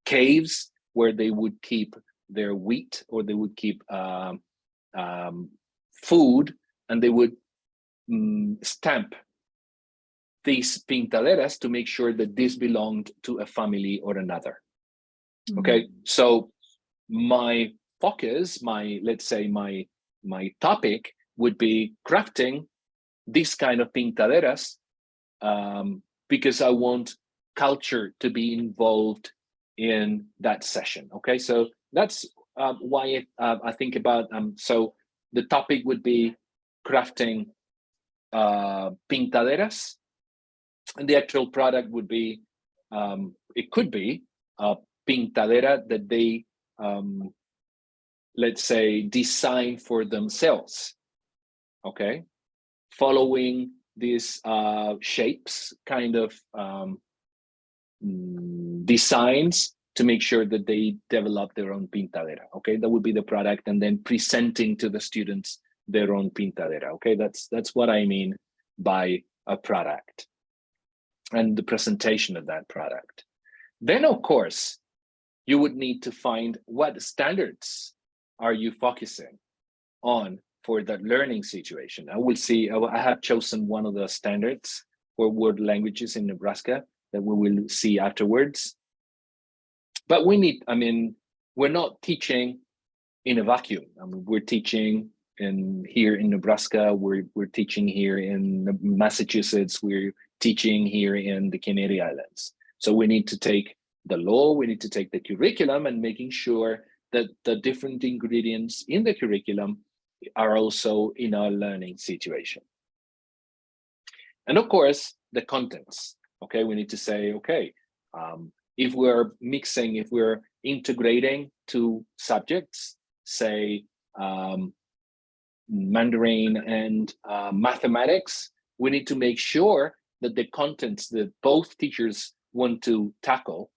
caves where they would keep their wheat, or they would keep food, and they would stamp these pintaderas to make sure that this belonged to a family or another. Okay, so my focus, let's say my topic would be crafting this kind of pintaderas, because I want culture to be involved in that session. Okay, so that's why I think about, so the topic would be crafting pintaderas, and the actual product would be, it could be a pintadera that they, let's say, design for themselves. Okay, following these shapes, kind of designs, to make sure that they develop their own pintadera. Okay, that would be the product, and then presenting to the students their own pintadera. Okay, that's what I mean by a product and the presentation of that product. Then, of course, you would need to find what standards are you focusing on for that learning situation. I will see, I have chosen one of the standards for world languages in Nebraska that we will see afterwards. But we need, I mean, we're not teaching in a vacuum. I mean, we're teaching here in Nebraska, we're teaching here in Massachusetts, we're teaching here in the Canary Islands. So we need to take the law, we need to take the curriculum, and making sure that the different ingredients in the curriculum are also in our learning situation. And of course, the contents. Okay, we need to say, okay, if we're mixing, if we're integrating two subjects, say Mandarin and mathematics, we need to make sure that the contents that both teachers want to tackle,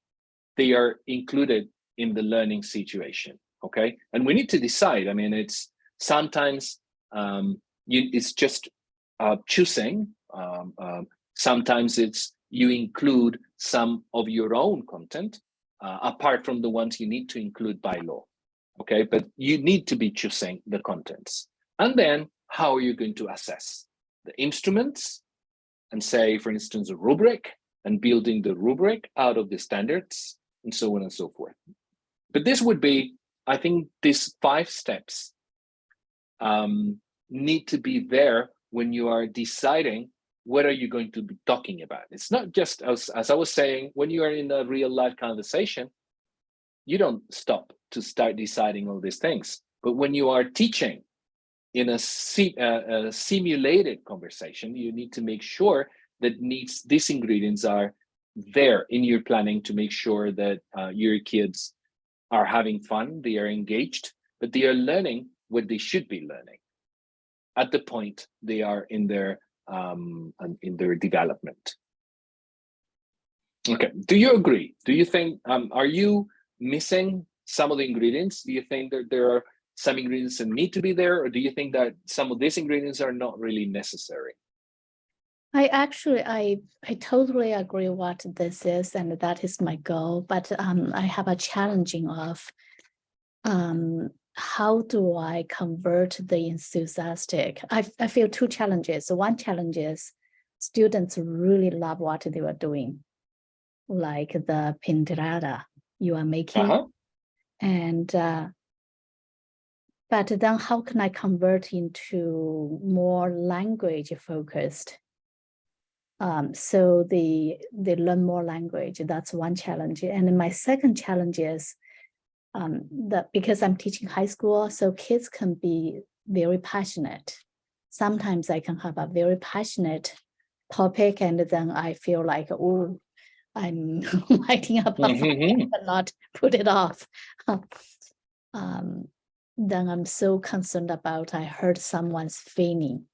they are included in the learning situation, okay? And we need to decide. I mean, it's sometimes it's just choosing. Sometimes it's you include some of your own content apart from the ones you need to include by law, okay? But you need to be choosing the contents. And then how are you going to assess the instruments and say, for instance, a rubric, and building the rubric out of the standards and so on and so forth. But this would be, I think these 5 steps need to be there when you are deciding what are you going to be talking about. It's not just, as I was saying, when you are in a real life conversation, you don't stop to start deciding all these things. But when you are teaching in a simulated conversation, you need to make sure that these ingredients are there in your planning to make sure that your kids are having fun, they are engaged, but they are learning what they should be learning at the point they are in their development. Okay, do you agree? Do you think, are you missing some of the ingredients? Do you think that there are some ingredients that need to be there, or do you think that some of these ingredients are not really necessary? I totally agree what this is, and that is my goal. But I have a challenging of how do I convert the enthusiastic? I feel 2 challenges. One challenge is students really love what they were doing, like the pintarada you are making, and but then how can I convert into more language focused? So they learn more language. That's one challenge. And my second challenge is that because I'm teaching high school, so kids can be very passionate. Sometimes I can have a very passionate topic, and then I feel like, oh, I'm lighting up a fire, but not put it off. Then I'm so concerned about, I heard someone's feeling.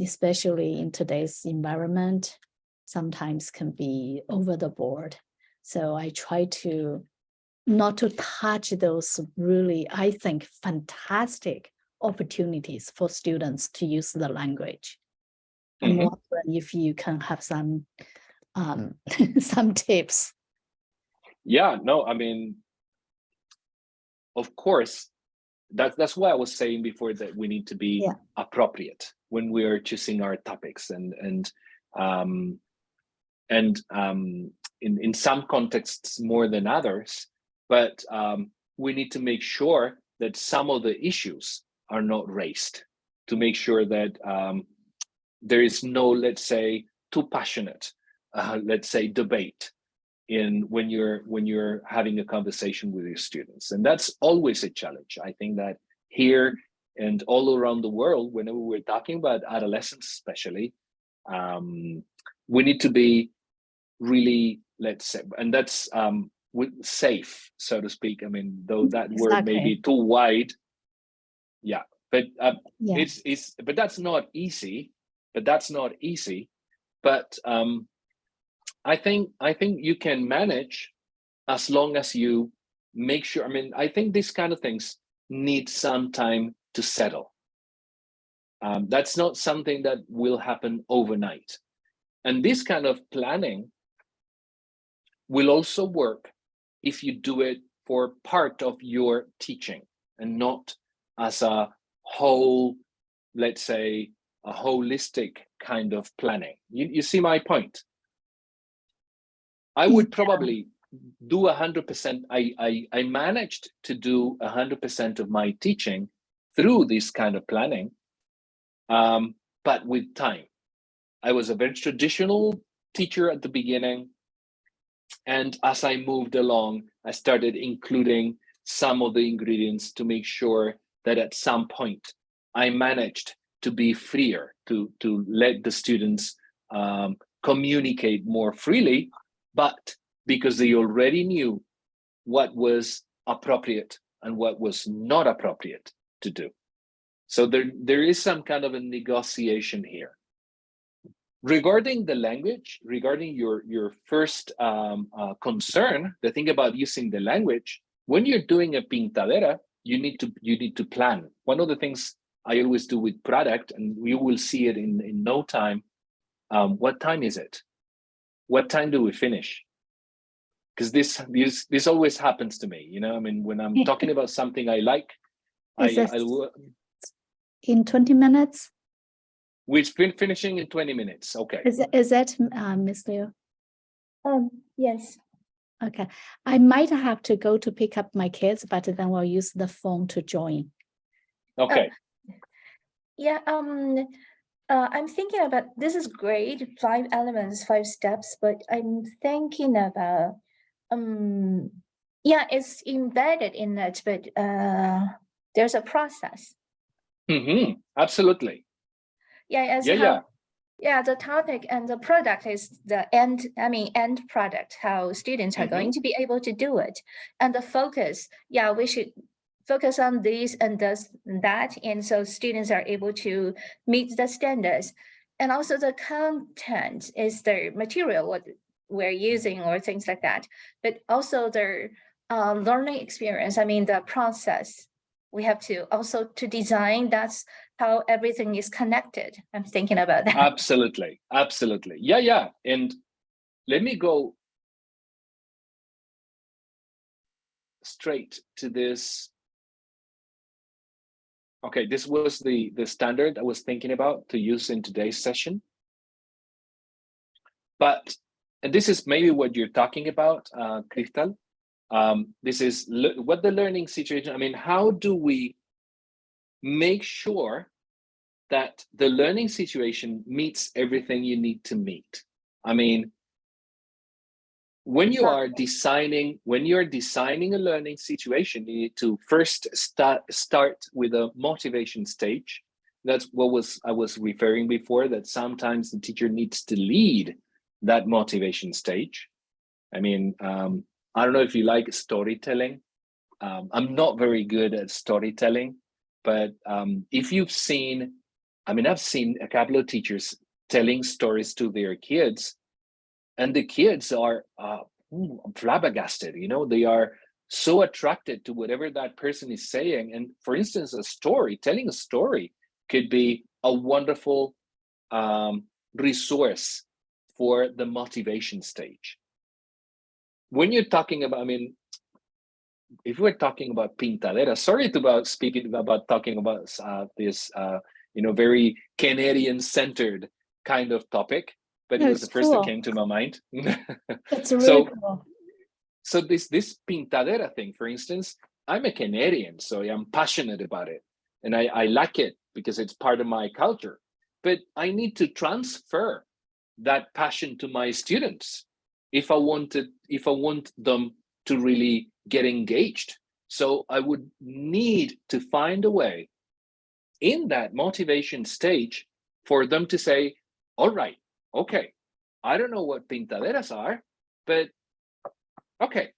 Especially in today's environment, sometimes can be over the board. So I try to not to touch those really, I think, fantastic opportunities for students to use the language. I'm wondering if you can have some some tips. Yeah, no, I mean, of course, that's why I was saying before that we need to be appropriate when we are choosing our topics, and in some contexts more than others, but we need to make sure that some of the issues are not raised, to make sure that there is no, let's say, too passionate, let's say, debate when you're having a conversation with your students. And that's always a challenge. I think that here and all around the world, whenever we're talking about adolescents especially, we need to be really, let's say, and that's safe, so to speak. I mean, though that word may be too wide, but but that's not easy. But I think you can manage as long as you make sure. I mean, I think these kind of things need some time to settle. That's not something that will happen overnight. And this kind of planning will also work if you do it for part of your teaching and not as a whole, let's say, a holistic kind of planning. You see my point? I would probably do 100%. I managed to do 100% of my teaching through this kind of planning, but with time. I was a very traditional teacher at the beginning, and as I moved along, I started including some of the ingredients to make sure that at some point I managed to be freer, to let the students communicate more freely, but because they already knew what was appropriate and what was not appropriate to do. So there is some kind of a negotiation here. Regarding the language, regarding your first concern, the thing about using the language, when you're doing a pintadera, you need to plan. One of the things I always do with product, and we will see it in no time. What time is it? What time do we finish? Because this always happens to me. You know, I mean, when I'm talking about something I like, in 20 minutes. We're finishing in 20 minutes. Okay. Is that Miss Liu? Yes. Okay. I might have to go to pick up my kids, but then we'll use the phone to join. Okay. Yeah. I'm thinking about, this is great, 5 elements, 5 steps, but I'm thinking about, yeah, it's embedded in it, but there's a process. Absolutely. Yeah, the topic and the product is the end product, how students are going to be able to do it. And the focus, yeah, we should focus on this and does that. And so students are able to meet the standards. And also the content is the material, what we're using or things like that. But also their learning experience, the process. We have to also to design, that's how everything is connected. I'm thinking about that. Absolutely. Yeah. And let me go straight to this. Okay, this was the standard I was thinking about to use in today's session. But, and this is maybe what you're talking about, Crystal. This is what the learning situation, how do we make sure that the learning situation meets everything you need to meet? When you're designing a learning situation, you need to first start with a motivation stage. That's what I was referring before, that sometimes the teacher needs to lead that motivation stage. I don't know if you like storytelling. I'm not very good at storytelling, but if you've seen, I've seen a couple of teachers telling stories to their kids, and the kids are flabbergasted. They are so attracted to whatever that person is saying. And for instance, telling a story could be a wonderful resource for the motivation stage. When you're talking about, if we're talking about pintadera, sorry about talking about this, very Canadian-centered kind of topic, but it was the first that came to my mind. It's really cool. So this pintadera thing, for instance, I'm a Canadian, so I'm passionate about it, and I like it because it's part of my culture. But I need to transfer that passion to my students if I want them to really get engaged. So I would need to find a way in that motivation stage for them to say, all right, okay, I don't know what pintaderas are, but okay,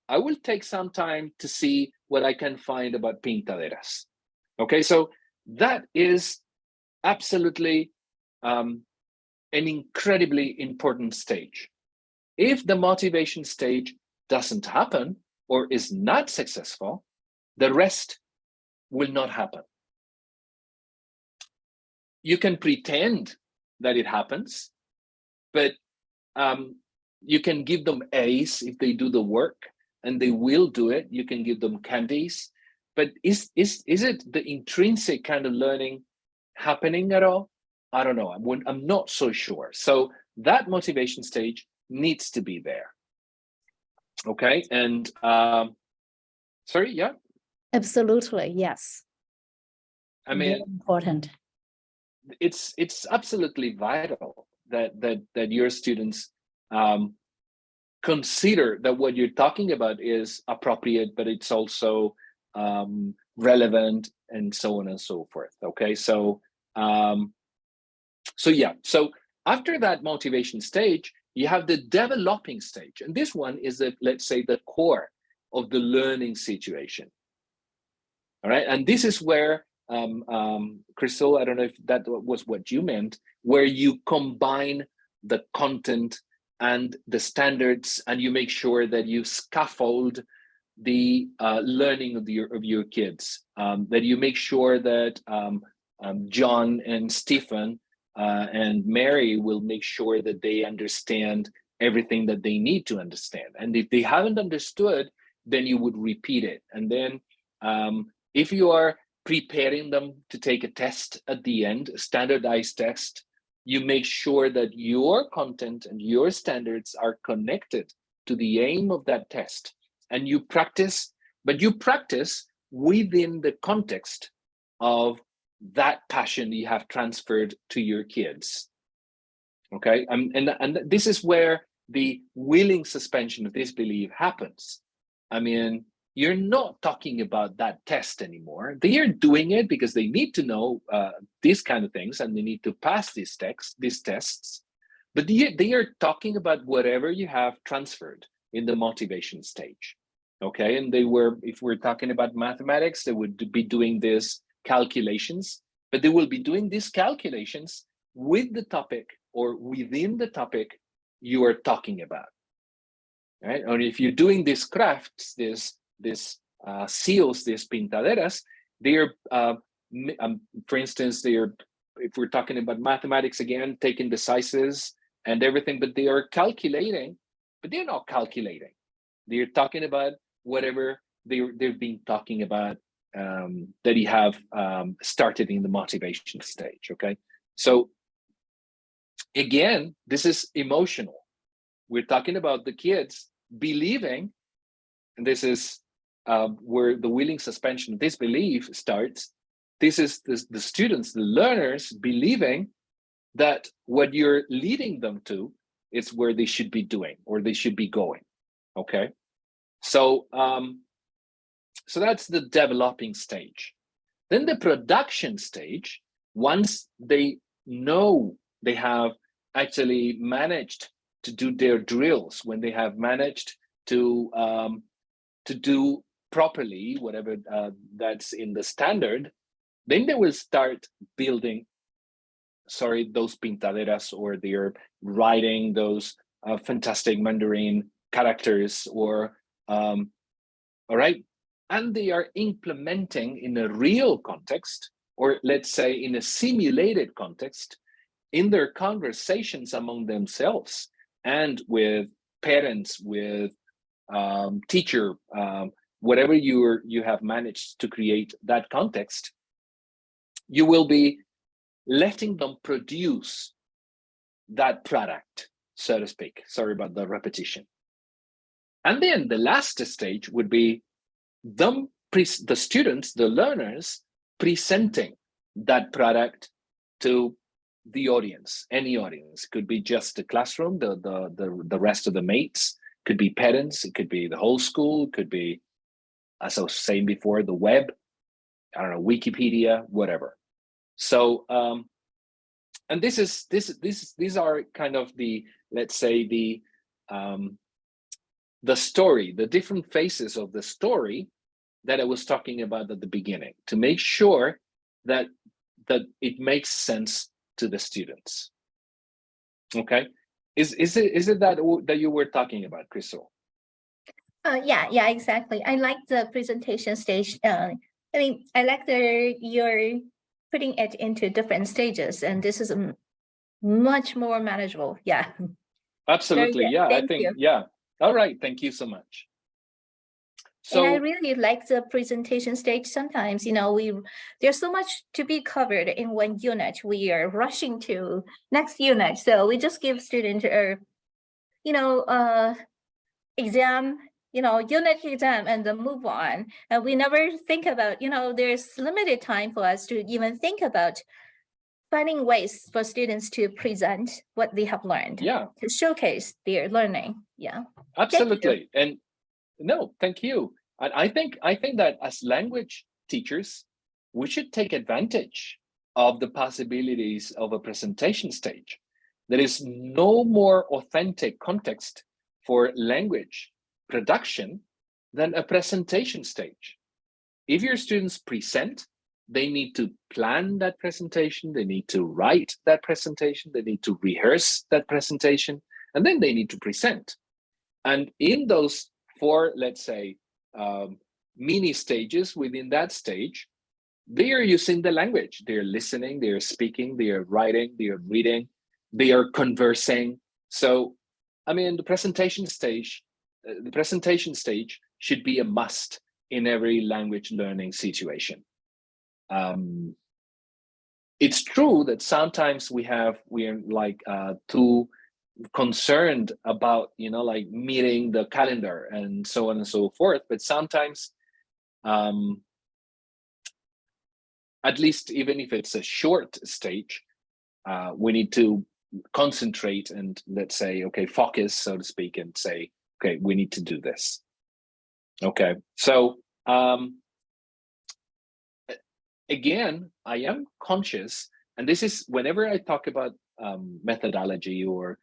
I will take some time to see what I can find about pintaderas. Okay, so that is absolutely an incredibly important stage. If the motivation stage doesn't happen or is not successful, the rest will not happen. You can pretend that it happens, but you can give them A's if they do the work, and they will do it. You can give them candies, but is it the intrinsic kind of learning happening at all? I don't know. I'm not so sure. So that motivation stage needs to be there. Okay, and sorry, yeah. Absolutely, yes. Very important. It's absolutely vital that your students consider that what you're talking about is appropriate, but it's also relevant, and so on and so forth. Okay, so so after that motivation stage, you have the developing stage, and this one is let's say the core of the learning situation. All right, and this is where Crystal, I don't know if that was what you meant, where you combine the content and the standards, and you make sure that you scaffold the learning of your kids, that you make sure that John and Stephen and Mary will make sure that they understand everything that they need to understand. And if they haven't understood, then you would repeat it. And then if you are preparing them to take a test at the end, a standardized test, you make sure that your content and your standards are connected to the aim of that test. And you practice, but you practice within the context of that passion you have transferred to your kids. Okay, and this is where the willing suspension of disbelief happens. I mean, you're not talking about that test anymore. They are doing it because they need to know these kind of things, and they need to pass these tests. But they are talking about whatever you have transferred in the motivation stage. Okay, and if we're talking about mathematics, they would be doing these calculations, but they will be doing these calculations with the topic or within the topic you are talking about, right? Or if you're doing these crafts, these seals, these pintaderas, they're, for instance, if we're talking about mathematics again, taking the sizes and everything, but they are calculating, but they're not calculating. They're talking about whatever they've been talking about that you have started in the motivation stage, okay? So again, this is emotional. We're talking about the kids believing, and this is where the willing suspension of disbelief starts. This is the students, the learners believing that what you're leading them to is where they should be doing or they should be going, okay? So, so that's the developing stage. Then the production stage, once they know they have actually managed to do their drills, when they have managed to do properly whatever that's in the standard, then they will start building, those pintaderas, or they're writing those fantastic Mandarin characters, or all right, and they are implementing in a real context, or let's say in a simulated context, in their conversations among themselves and with parents, with teacher, whatever you have managed to create that context, you will be letting them produce that product, so to speak. Sorry about the repetition. And then the last stage would be the students, the learners, presenting that product to the audience, any audience. It could be just the classroom, the rest of the mates, could be parents, it could be the whole school, it could be, as I was saying before, the web, I don't know, Wikipedia, whatever. So, and these are kind of the, let's say, the story, the different phases of the story that I was talking about at the beginning, to make sure that it makes sense to the students. Okay, is it that you were talking about, Crystal? Yeah, exactly. I like the presentation stage. I mean, I like you're putting it into different stages, and this is much more manageable. Yeah. Absolutely. Yeah, Thank I think, you. yeah. All right. Thank you so much. So, and I really like the presentation stage. Sometimes, there's so much to be covered in one unit. We are rushing to next unit. So we just give students exam, unit exam, and then move on. And we never think about, there's limited time for us to even think about finding ways for students to present what they have learned. Yeah. To showcase their learning. Yeah. Absolutely. And no, thank you. And I think that as language teachers, we should take advantage of the possibilities of a presentation stage. There is no more authentic context for language production than a presentation stage. If your students present, they need to plan that presentation, they need to write that presentation, they need to rehearse that presentation, and then they need to present. And in those 4, let's say, mini stages within that stage, they are using the language. They're listening, they're speaking, they are writing, they are reading, they are conversing. So, I mean, the presentation stage should be a must in every language learning situation. It's true that sometimes we are like too concerned about, you know, like meeting the calendar and so on and so forth. But sometimes, at least even if it's a short stage, we need to concentrate and, let's say, okay, focus, so to speak, and say, okay, we need to do this. Okay, so again, I am conscious, and this is whenever I talk about methodology or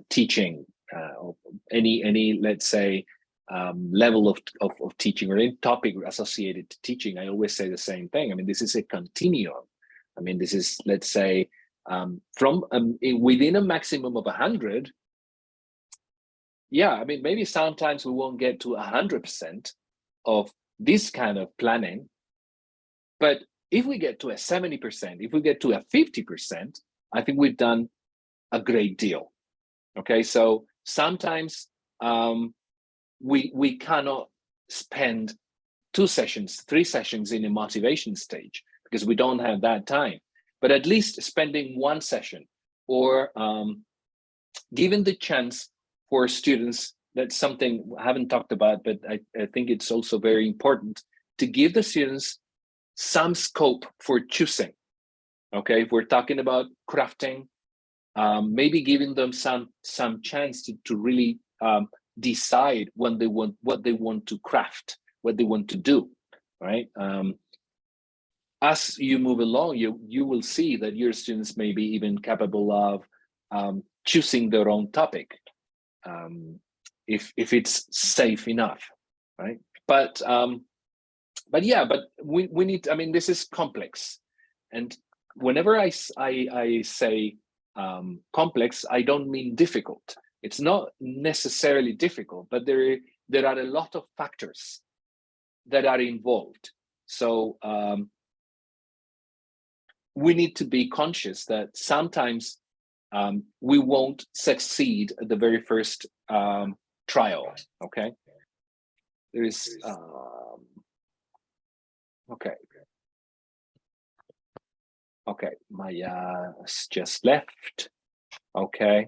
teaching, or any let's say level of teaching or any topic associated to teaching, I always say the same thing. I mean, this is a continuum. I mean, this is, let's say, from within a maximum of 100. Yeah, I mean, maybe sometimes we won't get to 100% of this kind of planning, but if we get to a 70%, if we get to a 50%, I think we've done a great deal. Okay, so sometimes we cannot spend 2 sessions, 3 sessions in a motivation stage because we don't have that time. But at least spending 1 session or giving the chance for students, that's something I haven't talked about, but I think it's also very important to give the students some scope for choosing. Okay, if we're talking about crafting, maybe giving them some chance to really decide what they want to craft, what they want to do, right? As you move along, you will see that your students may be even capable of choosing their own topic, if it's safe enough, right? But yeah, but we need. I mean, this is complex, and whenever I say complex, I don't mean difficult. It's not necessarily difficult, but there are a lot of factors that are involved. So we need to be conscious that sometimes we won't succeed at the very first trial. Okay, there is okay, Maya just left. Okay,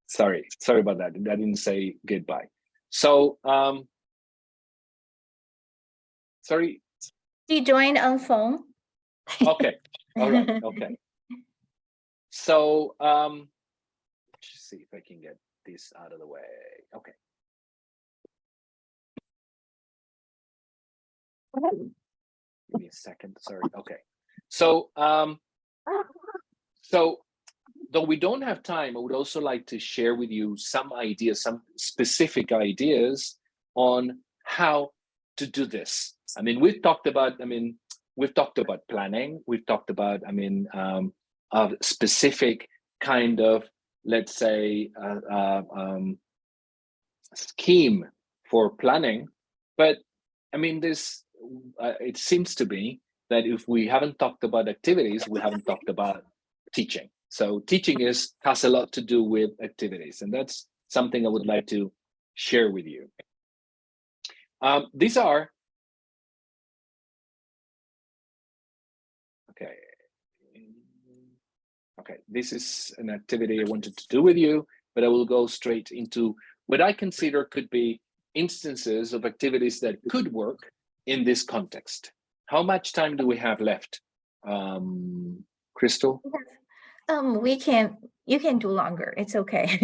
sorry about that. I didn't say goodbye. So sorry, You joined on phone. okay, all right, okay. So let's see if I can get this out of the way. Okay. Give me a second. Sorry. Okay. So so though we don't have time, I would also like to share with you some ideas, some specific ideas on how to do this. I mean, we've talked about planning. We've talked about, a specific kind of, let's say, scheme for planning. But I mean, it seems to be that if we haven't talked about activities, we haven't talked about teaching. So teaching has a lot to do with activities, and that's something I would like to share with you. These are okay. This is an activity I wanted to do with you, but I will go straight into what I consider could be instances of activities that could work in this context. How much time do we have left, Crystal? You can do longer. It's okay.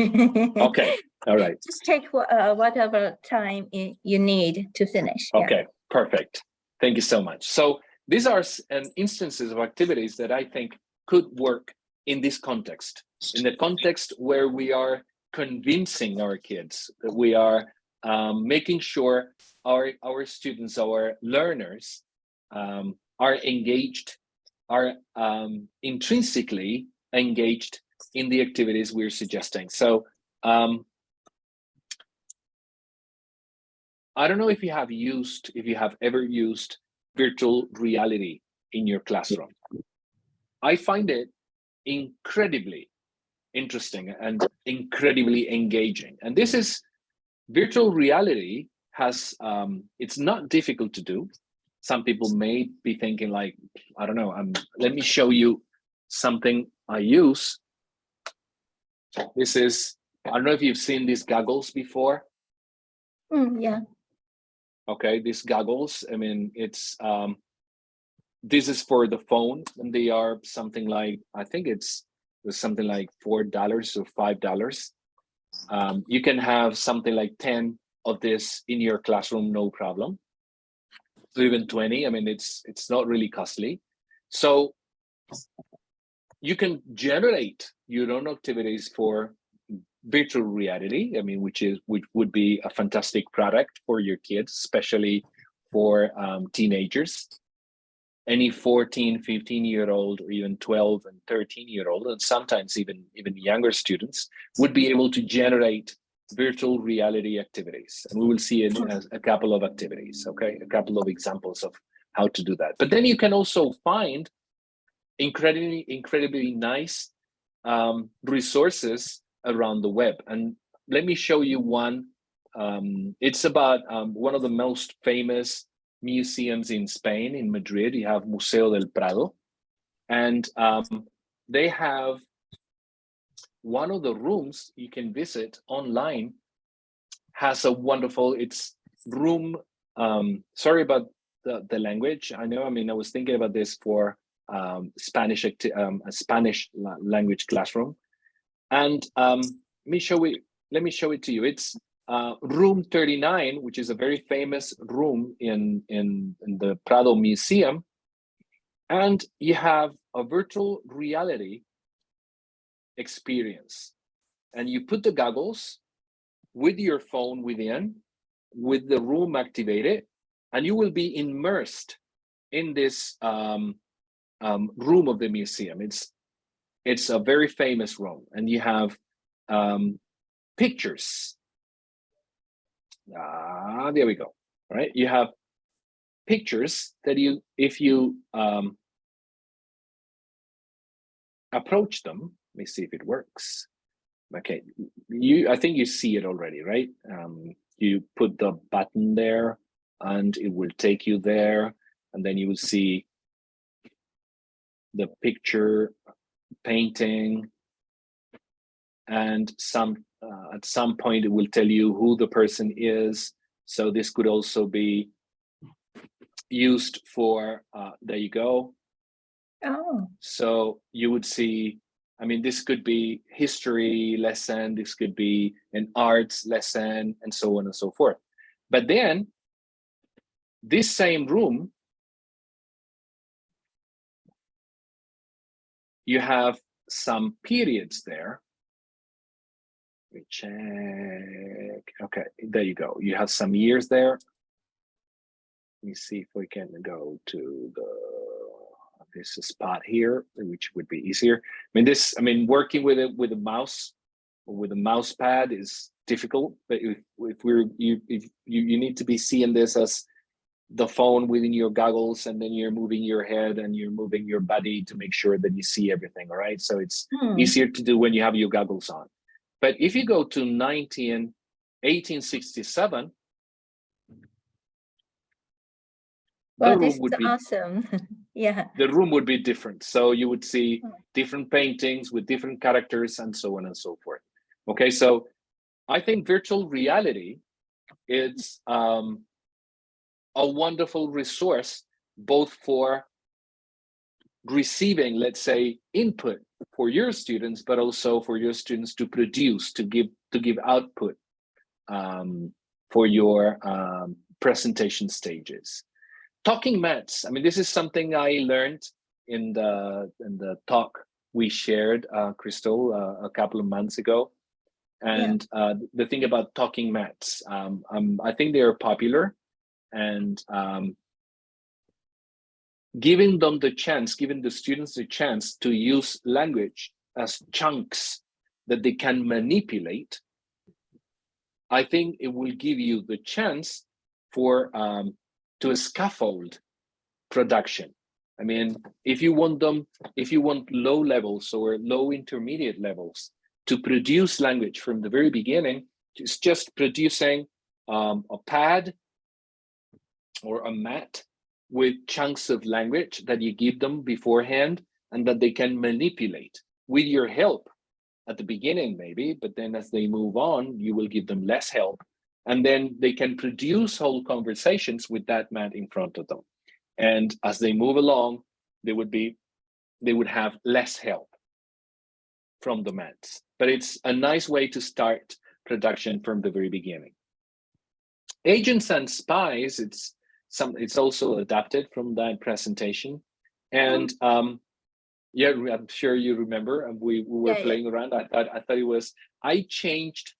Okay, all right. Just take whatever time you need to finish. Okay, perfect. Thank you so much. So these are instances of activities that I think could work in this context, in the context where we are convincing our kids, that we are making sure our students, our learners, are engaged, are intrinsically engaged in the activities we're suggesting. So I don't know if you have ever used virtual reality in your classroom. I find it incredibly interesting and incredibly engaging. And this is virtual reality has, it's not difficult to do. Some people may be thinking like, I don't know, let me show you something I use. This is, I don't know if you've seen these goggles before. Yeah. Okay, these goggles, I mean, it's, this is for the phone, and they are something like, I think it's something like $4 or $5. You can have something like 10 of this in your classroom, no problem. So even 20, I mean, it's not really costly. So you can generate your own activities for virtual reality, I mean, which would be a fantastic product for your kids, especially for teenagers. Any 14, 15-year-old, or even 12 and 13-year-old, and sometimes even younger students would be able to generate virtual reality activities. And we will see it as a couple of activities, okay? A couple of examples of how to do that. But then you can also find incredibly nice resources around the web. And let me show you one. It's about one of the most famous museums in Spain, in Madrid. You have Museo del Prado, and they have one of the rooms you can visit online has a wonderful, it's room, sorry about the language. I know, I mean, I was thinking about this for a Spanish language classroom. And let me show it to you. It's room 39, which is a very famous room in the Prado Museum. And you have a virtual reality experience. And you put the goggles with your phone within, with the room activated, and you will be immersed in this room of the museum. It's a very famous room, and you have pictures. There we go. All right, you have pictures that if you approach them. Let me see if it works. Okay, I think you see it already, right? You put the button there, and it will take you there, and then you will see the picture, painting, and at some point it will tell you who the person is. So this could also be used for, there you go. Oh. So you would see, I mean, this could be history lesson, this could be an arts lesson, and so on and so forth. But then this same room, you have some periods there. Let me check. Okay, there you go. You have some years there. Let me see if we can go to this spot here, which would be easier. I mean, working with it with a mouse or with a mouse pad is difficult. But if you need to be seeing this as the phone within your goggles, and then you're moving your head and you're moving your body to make sure that you see everything. All right, so it's easier to do when you have your goggles on. But if you go to 1867, well, this is awesome. Yeah, the room would be different. So you would see different paintings with different characters and so on and so forth. Okay, so I think virtual reality is a wonderful resource, both for receiving, let's say, input for your students, but also for your students to produce, to give output for your presentation stages. Talking mats. I mean, this is something I learned in the talk we shared, Crystal, a couple of months ago. And the thing about talking mats, I think they are popular, and giving them the chance, giving the students the chance to use language as chunks that they can manipulate, I think it will give you the chance for to scaffold production. I mean, if you want low levels or low intermediate levels to produce language from the very beginning, it's just producing a pad or a mat with chunks of language that you give them beforehand and that they can manipulate with your help at the beginning, maybe, but then as they move on, you will give them less help. And then they can produce whole conversations with that mat in front of them. And as they move along, they would have less help from the mats. But it's a nice way to start production from the very beginning. Agents and spies, it's also adapted from that presentation. And yeah, I'm sure you remember we were playing around. I thought it was, I changed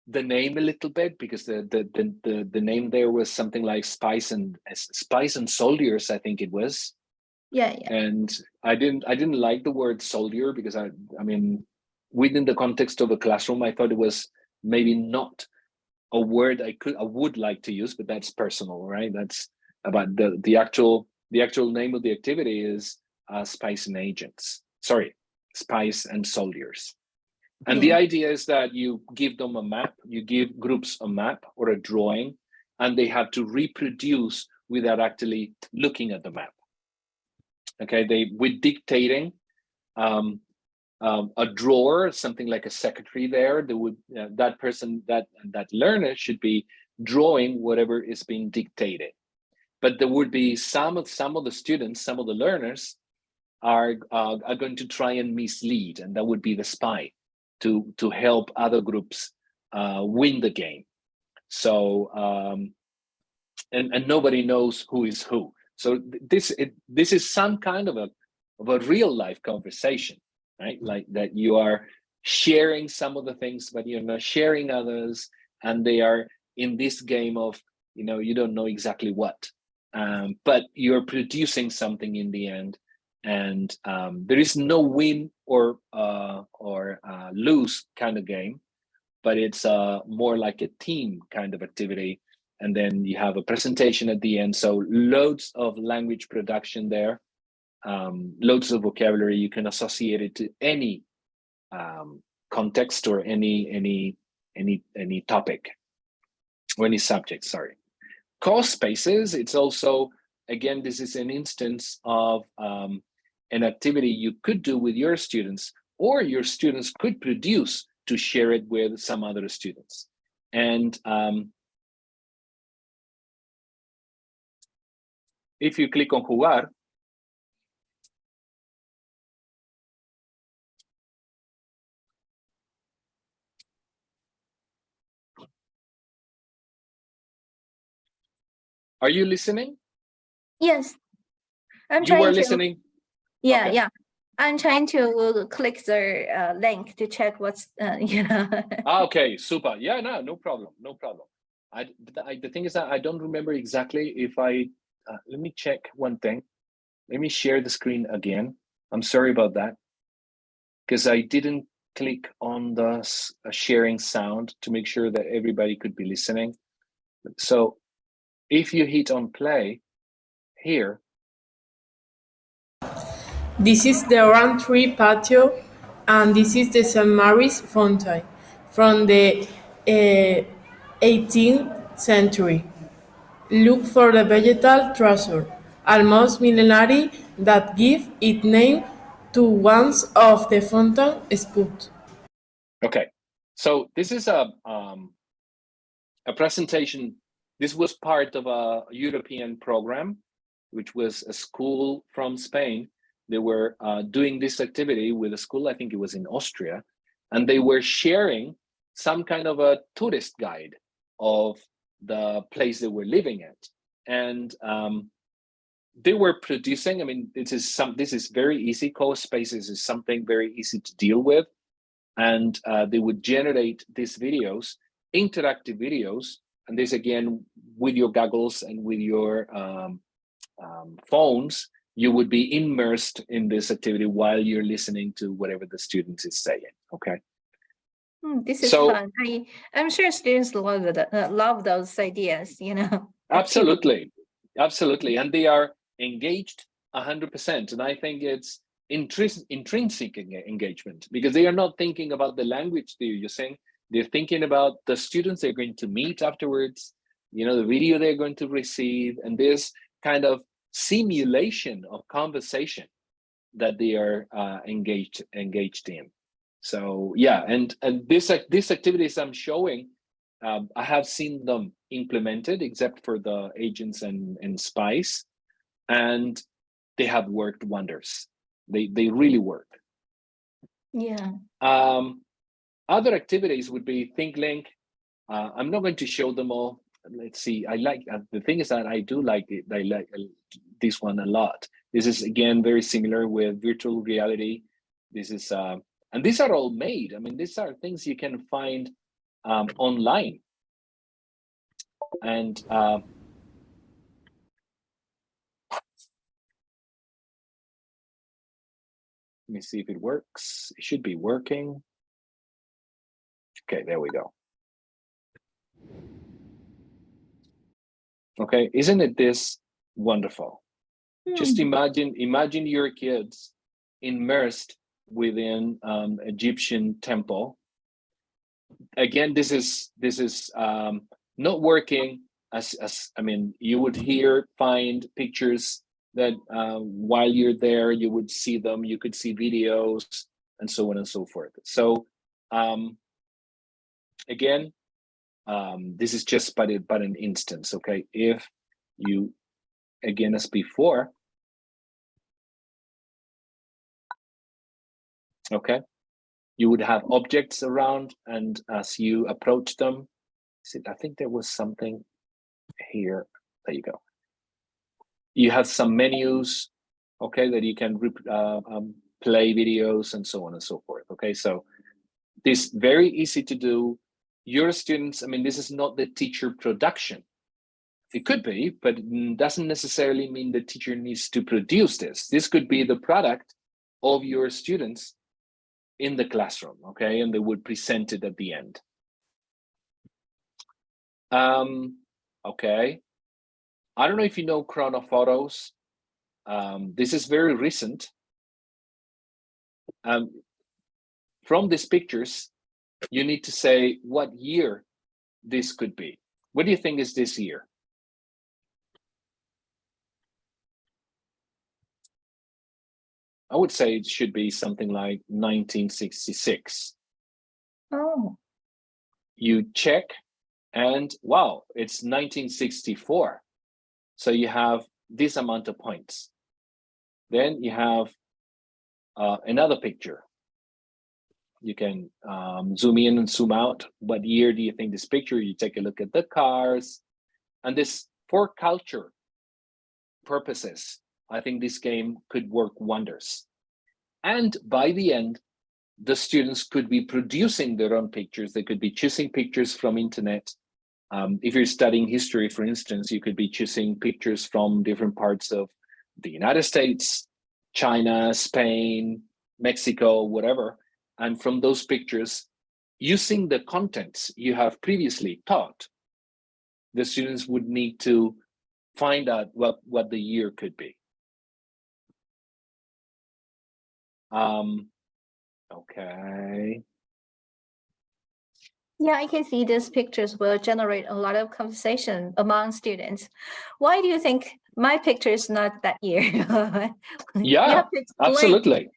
the name a little bit because the name there was something like Spies and Soldiers, I think it was. Yeah. And I didn't like the word soldier because I mean, within the context of a classroom, I thought it was maybe not a word I would like to use, but that's personal, right? That's about the actual name of the activity is Spies and Agents. Sorry, Spies and Soldiers. And the idea is that you give them a map, you give groups a map or a drawing, and they have to reproduce without actually looking at the map. Okay, with dictating a drawer, something like a secretary there, they would that person, that learner should be drawing whatever is being dictated. But there would be some of the students, some of the learners are going to try and mislead, and that would be the spy to help other groups win the game. So and nobody knows who is who. So this is some kind of a real life conversation, right? Like that you are sharing some of the things, but you're not sharing others, and they are in this game of, you know, you don't know exactly what, but you're producing something in the end, and there is no win or lose kind of game, but it's more like a team kind of activity. And then you have a presentation at the end. So loads of language production there, loads of vocabulary. You can associate it to any context or any topic or any subject, sorry. Cause spaces, it's also, again, this is an instance of an activity you could do with your students, or your students could produce to share it with some other students. And if you click on Jugar, are you listening? Yes. You were listening? Yeah, okay. yeah. I'm trying to click the link to check what's, you know. Okay, super. Yeah, no problem, no problem. The thing is that I don't remember exactly if I, let me check one thing. Let me share the screen again. I'm sorry about that, because I didn't click on the sharing sound to make sure that everybody could be listening. So if you hit on play here. This is the Round Tree patio, and this is the St. Mary's fountain from the 18th century. Look for the vegetal treasure, almost millenary, that give its name to one of the fountain spots. Okay, so this is a presentation. This was part of a European program, which was a school from Spain. They were doing this activity with a school, I think it was in Austria, and they were sharing some kind of a tourist guide of the place they were living at. And they were producing, I mean, this is very easy. Co-spaces is something very easy to deal with. And they would generate these videos, interactive videos, and this again with your goggles and with your phones, you would be immersed in this activity while you're listening to whatever the student is saying. Okay. This is So- fun. I'm sure students love those ideas, you know. Absolutely. Absolutely. And they are engaged 100%. And I think it's intrinsic engagement, because they are not thinking about the language they're using. They're thinking about the students they're going to meet afterwards, you know, the video they're going to receive, and this kind of simulation of conversation that they are engaged in. So yeah, and these activities I'm showing, I have seen them implemented, except for the agents and spies, and they have worked wonders. They really work. Yeah. Other activities would be ThinkLink. I'm not going to show them all. Let's see. I like the thing is that I do like it. I like this one a lot. This is again very similar with virtual reality. This is and these are all made. I mean, these are things you can find online. And let me see if it works. It should be working. Okay, there we go. Okay, isn't it this wonderful? Just imagine your kids immersed within Egyptian temple. Again, this is not working as I mean, you would find pictures that while you're there, you would see them, you could see videos and so on and so forth. So again, this is just but an instance, okay? If you, again, as before, okay, you would have objects around, and as you approach them, see, I think there was something here. There you go. You have some menus, okay, that you can play videos and so on and so forth. Okay, so this very easy to do. Your students, I mean, this is not the teacher production. It could be, but it doesn't necessarily mean the teacher needs to produce this. This could be the product of your students in the classroom, okay, and they would present it at the end. Okay, I don't know if you know chronophotos. This is very recent. From these pictures, you need to say what year this could be. What do you think is this year? I would say it should be something like 1966. Oh. You check, and wow, it's 1964. So you have this amount of points. Then you have another picture. You can zoom in and zoom out. What year do you think this picture? You take a look at the cars. And this, for culture purposes, I think this game could work wonders. And by the end, the students could be producing their own pictures. They could be choosing pictures from internet. If you're studying history, for instance, you could be choosing pictures from different parts of the United States, China, Spain, Mexico, whatever. And from those pictures, using the contents you have previously taught, the students would need to find out what the year could be. Okay. Yeah, I can see these pictures will generate a lot of conversation among students. Why do you think my picture is not that year? You Yeah, have to explain. absolutely.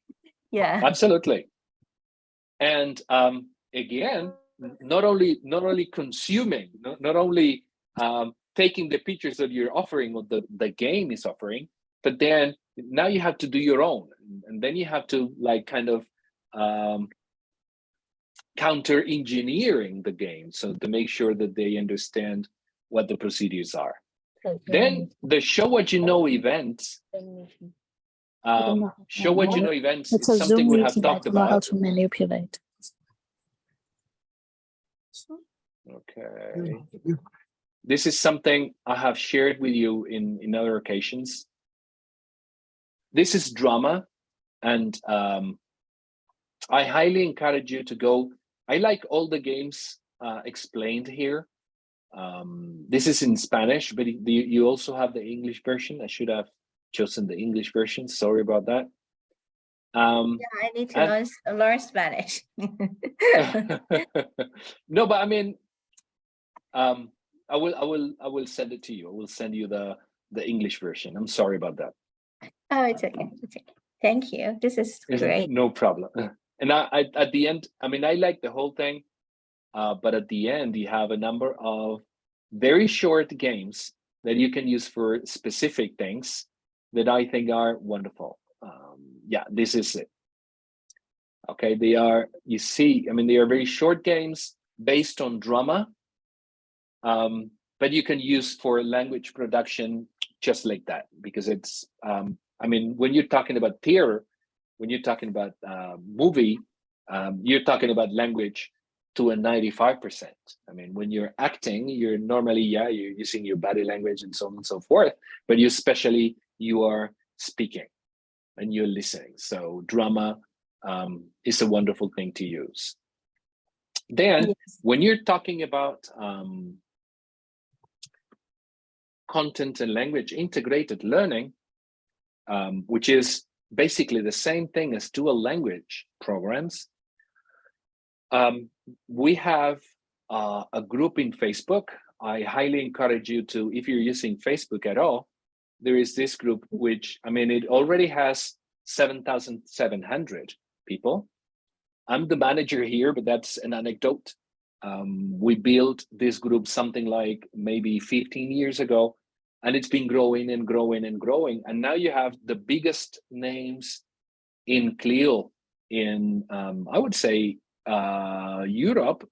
Yeah. Absolutely. And again, not only consuming, not only taking the pictures that you're offering or the game is offering, but then now you have to do your own, and then you have to like kind of counter engineering the game, so to make sure that they understand what the procedures are. Then the show what you know events. Show what you know events It's is a something Zoom we have meeting. I talked don't know how about. to manipulate. Okay. this is something I have shared with you in other occasions. This is drama, and I highly encourage you to go. I like all the games explained here. This is in Spanish, but you also have the English version. I should have chosen the English version. Sorry about that. Yeah, I need to learn Spanish. No, but I mean, I will send it to you. I will send you the English version. I'm sorry about that. Oh, it's okay. It's okay. Thank you. This is great. No problem. And I at the end, I mean, I like the whole thing, but at the end, you have a number of very short games that you can use for specific things that I think are wonderful. Yeah, this is it. Okay, they are, you see, I mean, they are very short games based on drama, but you can use for language production just like that, because it's, I mean, when you're talking about theater, when you're talking about movie, you're talking about language to a 95%. I mean, when you're acting, you're normally, yeah, you're using your body language and so on and so forth, but you are speaking and you're listening. So drama is a wonderful thing to use. Then, Yes. when you're talking about content and language integrated learning, which is basically the same thing as dual language programs, we have a group in Facebook. I highly encourage you to, if you're using Facebook at all, there is this group, which, I mean, it already has 7,700 people. I'm the manager here, but that's an anecdote. We built this group something like maybe 15 years ago, and it's been growing and growing and growing. And now you have the biggest names in CLIO in, I would say, Europe,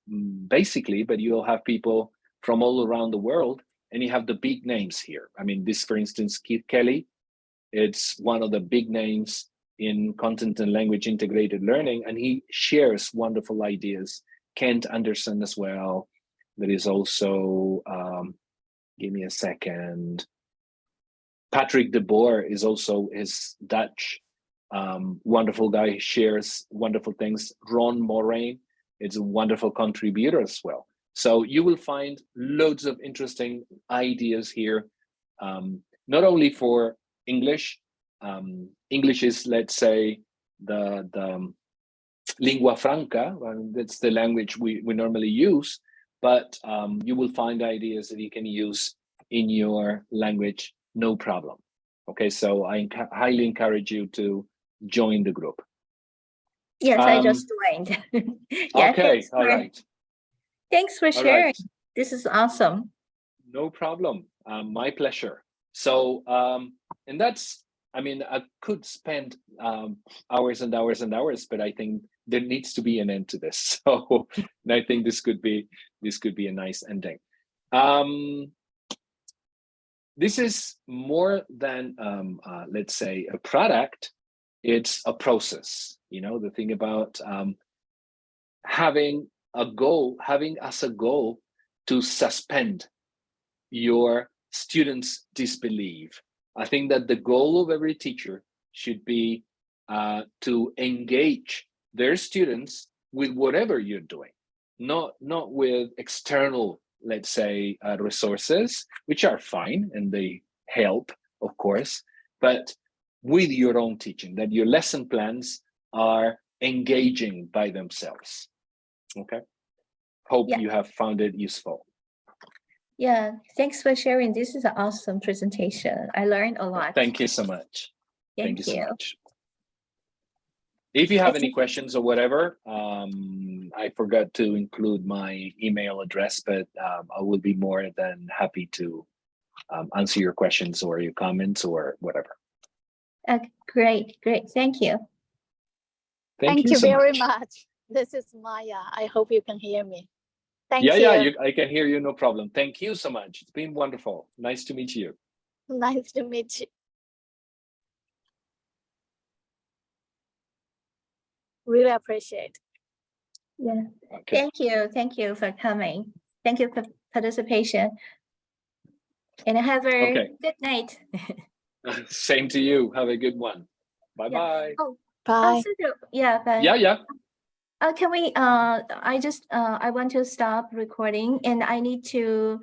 basically, but you'll have people from all around the world, and you have the big names here. I mean, this, for instance, Keith Kelly, it's one of the big names in content and language integrated learning, and he shares wonderful ideas. Kent Anderson as well. There is also, give me a second, Patrick de Boer is also his Dutch wonderful guy, shares wonderful things. Ron Moraine is a wonderful contributor as well. So you will find loads of interesting ideas here, not only for English. English is, let's say, the lingua franca, that's the language we normally use, but you will find ideas that you can use in your language, no problem. Okay, so I highly encourage you to join the group. Yes, I just joined. Yeah, okay, all right. Thanks for sharing. Right. This is awesome. No problem. My pleasure. So, and that's, I mean, I could spend hours and hours and hours, but I think there needs to be an end to this. So I think this could be a nice ending. This is more than, let's say, a product. It's a process. You know, the thing about having as a goal to suspend your students' disbelief. I think that the goal of every teacher should be to engage their students with whatever you're doing, not with external, let's say, resources, which are fine and they help, of course, but with your own teaching, that your lesson plans are engaging by themselves. Okay. Hope you have found it useful. Yeah, thanks for sharing. This is an awesome presentation. I learned a lot. Thank you so much. Thank you so much. If you have any questions or whatever, I forgot to include my email address, but I will be more than happy to answer your questions or your comments or whatever. Great. Thank you. Thank you so very much. This is Maya. I hope you can hear me. Thank you. Yeah, I can hear you, no problem. Thank you so much. It's been wonderful. Nice to meet you. Nice to meet you. Really appreciate. Yeah. Okay. Thank you for coming. Thank you for participation. And have a Okay. good night. Same to you. Have a good one. Bye bye. Oh, Bye. yeah, but Yeah. can we, I want to stop recording and I need to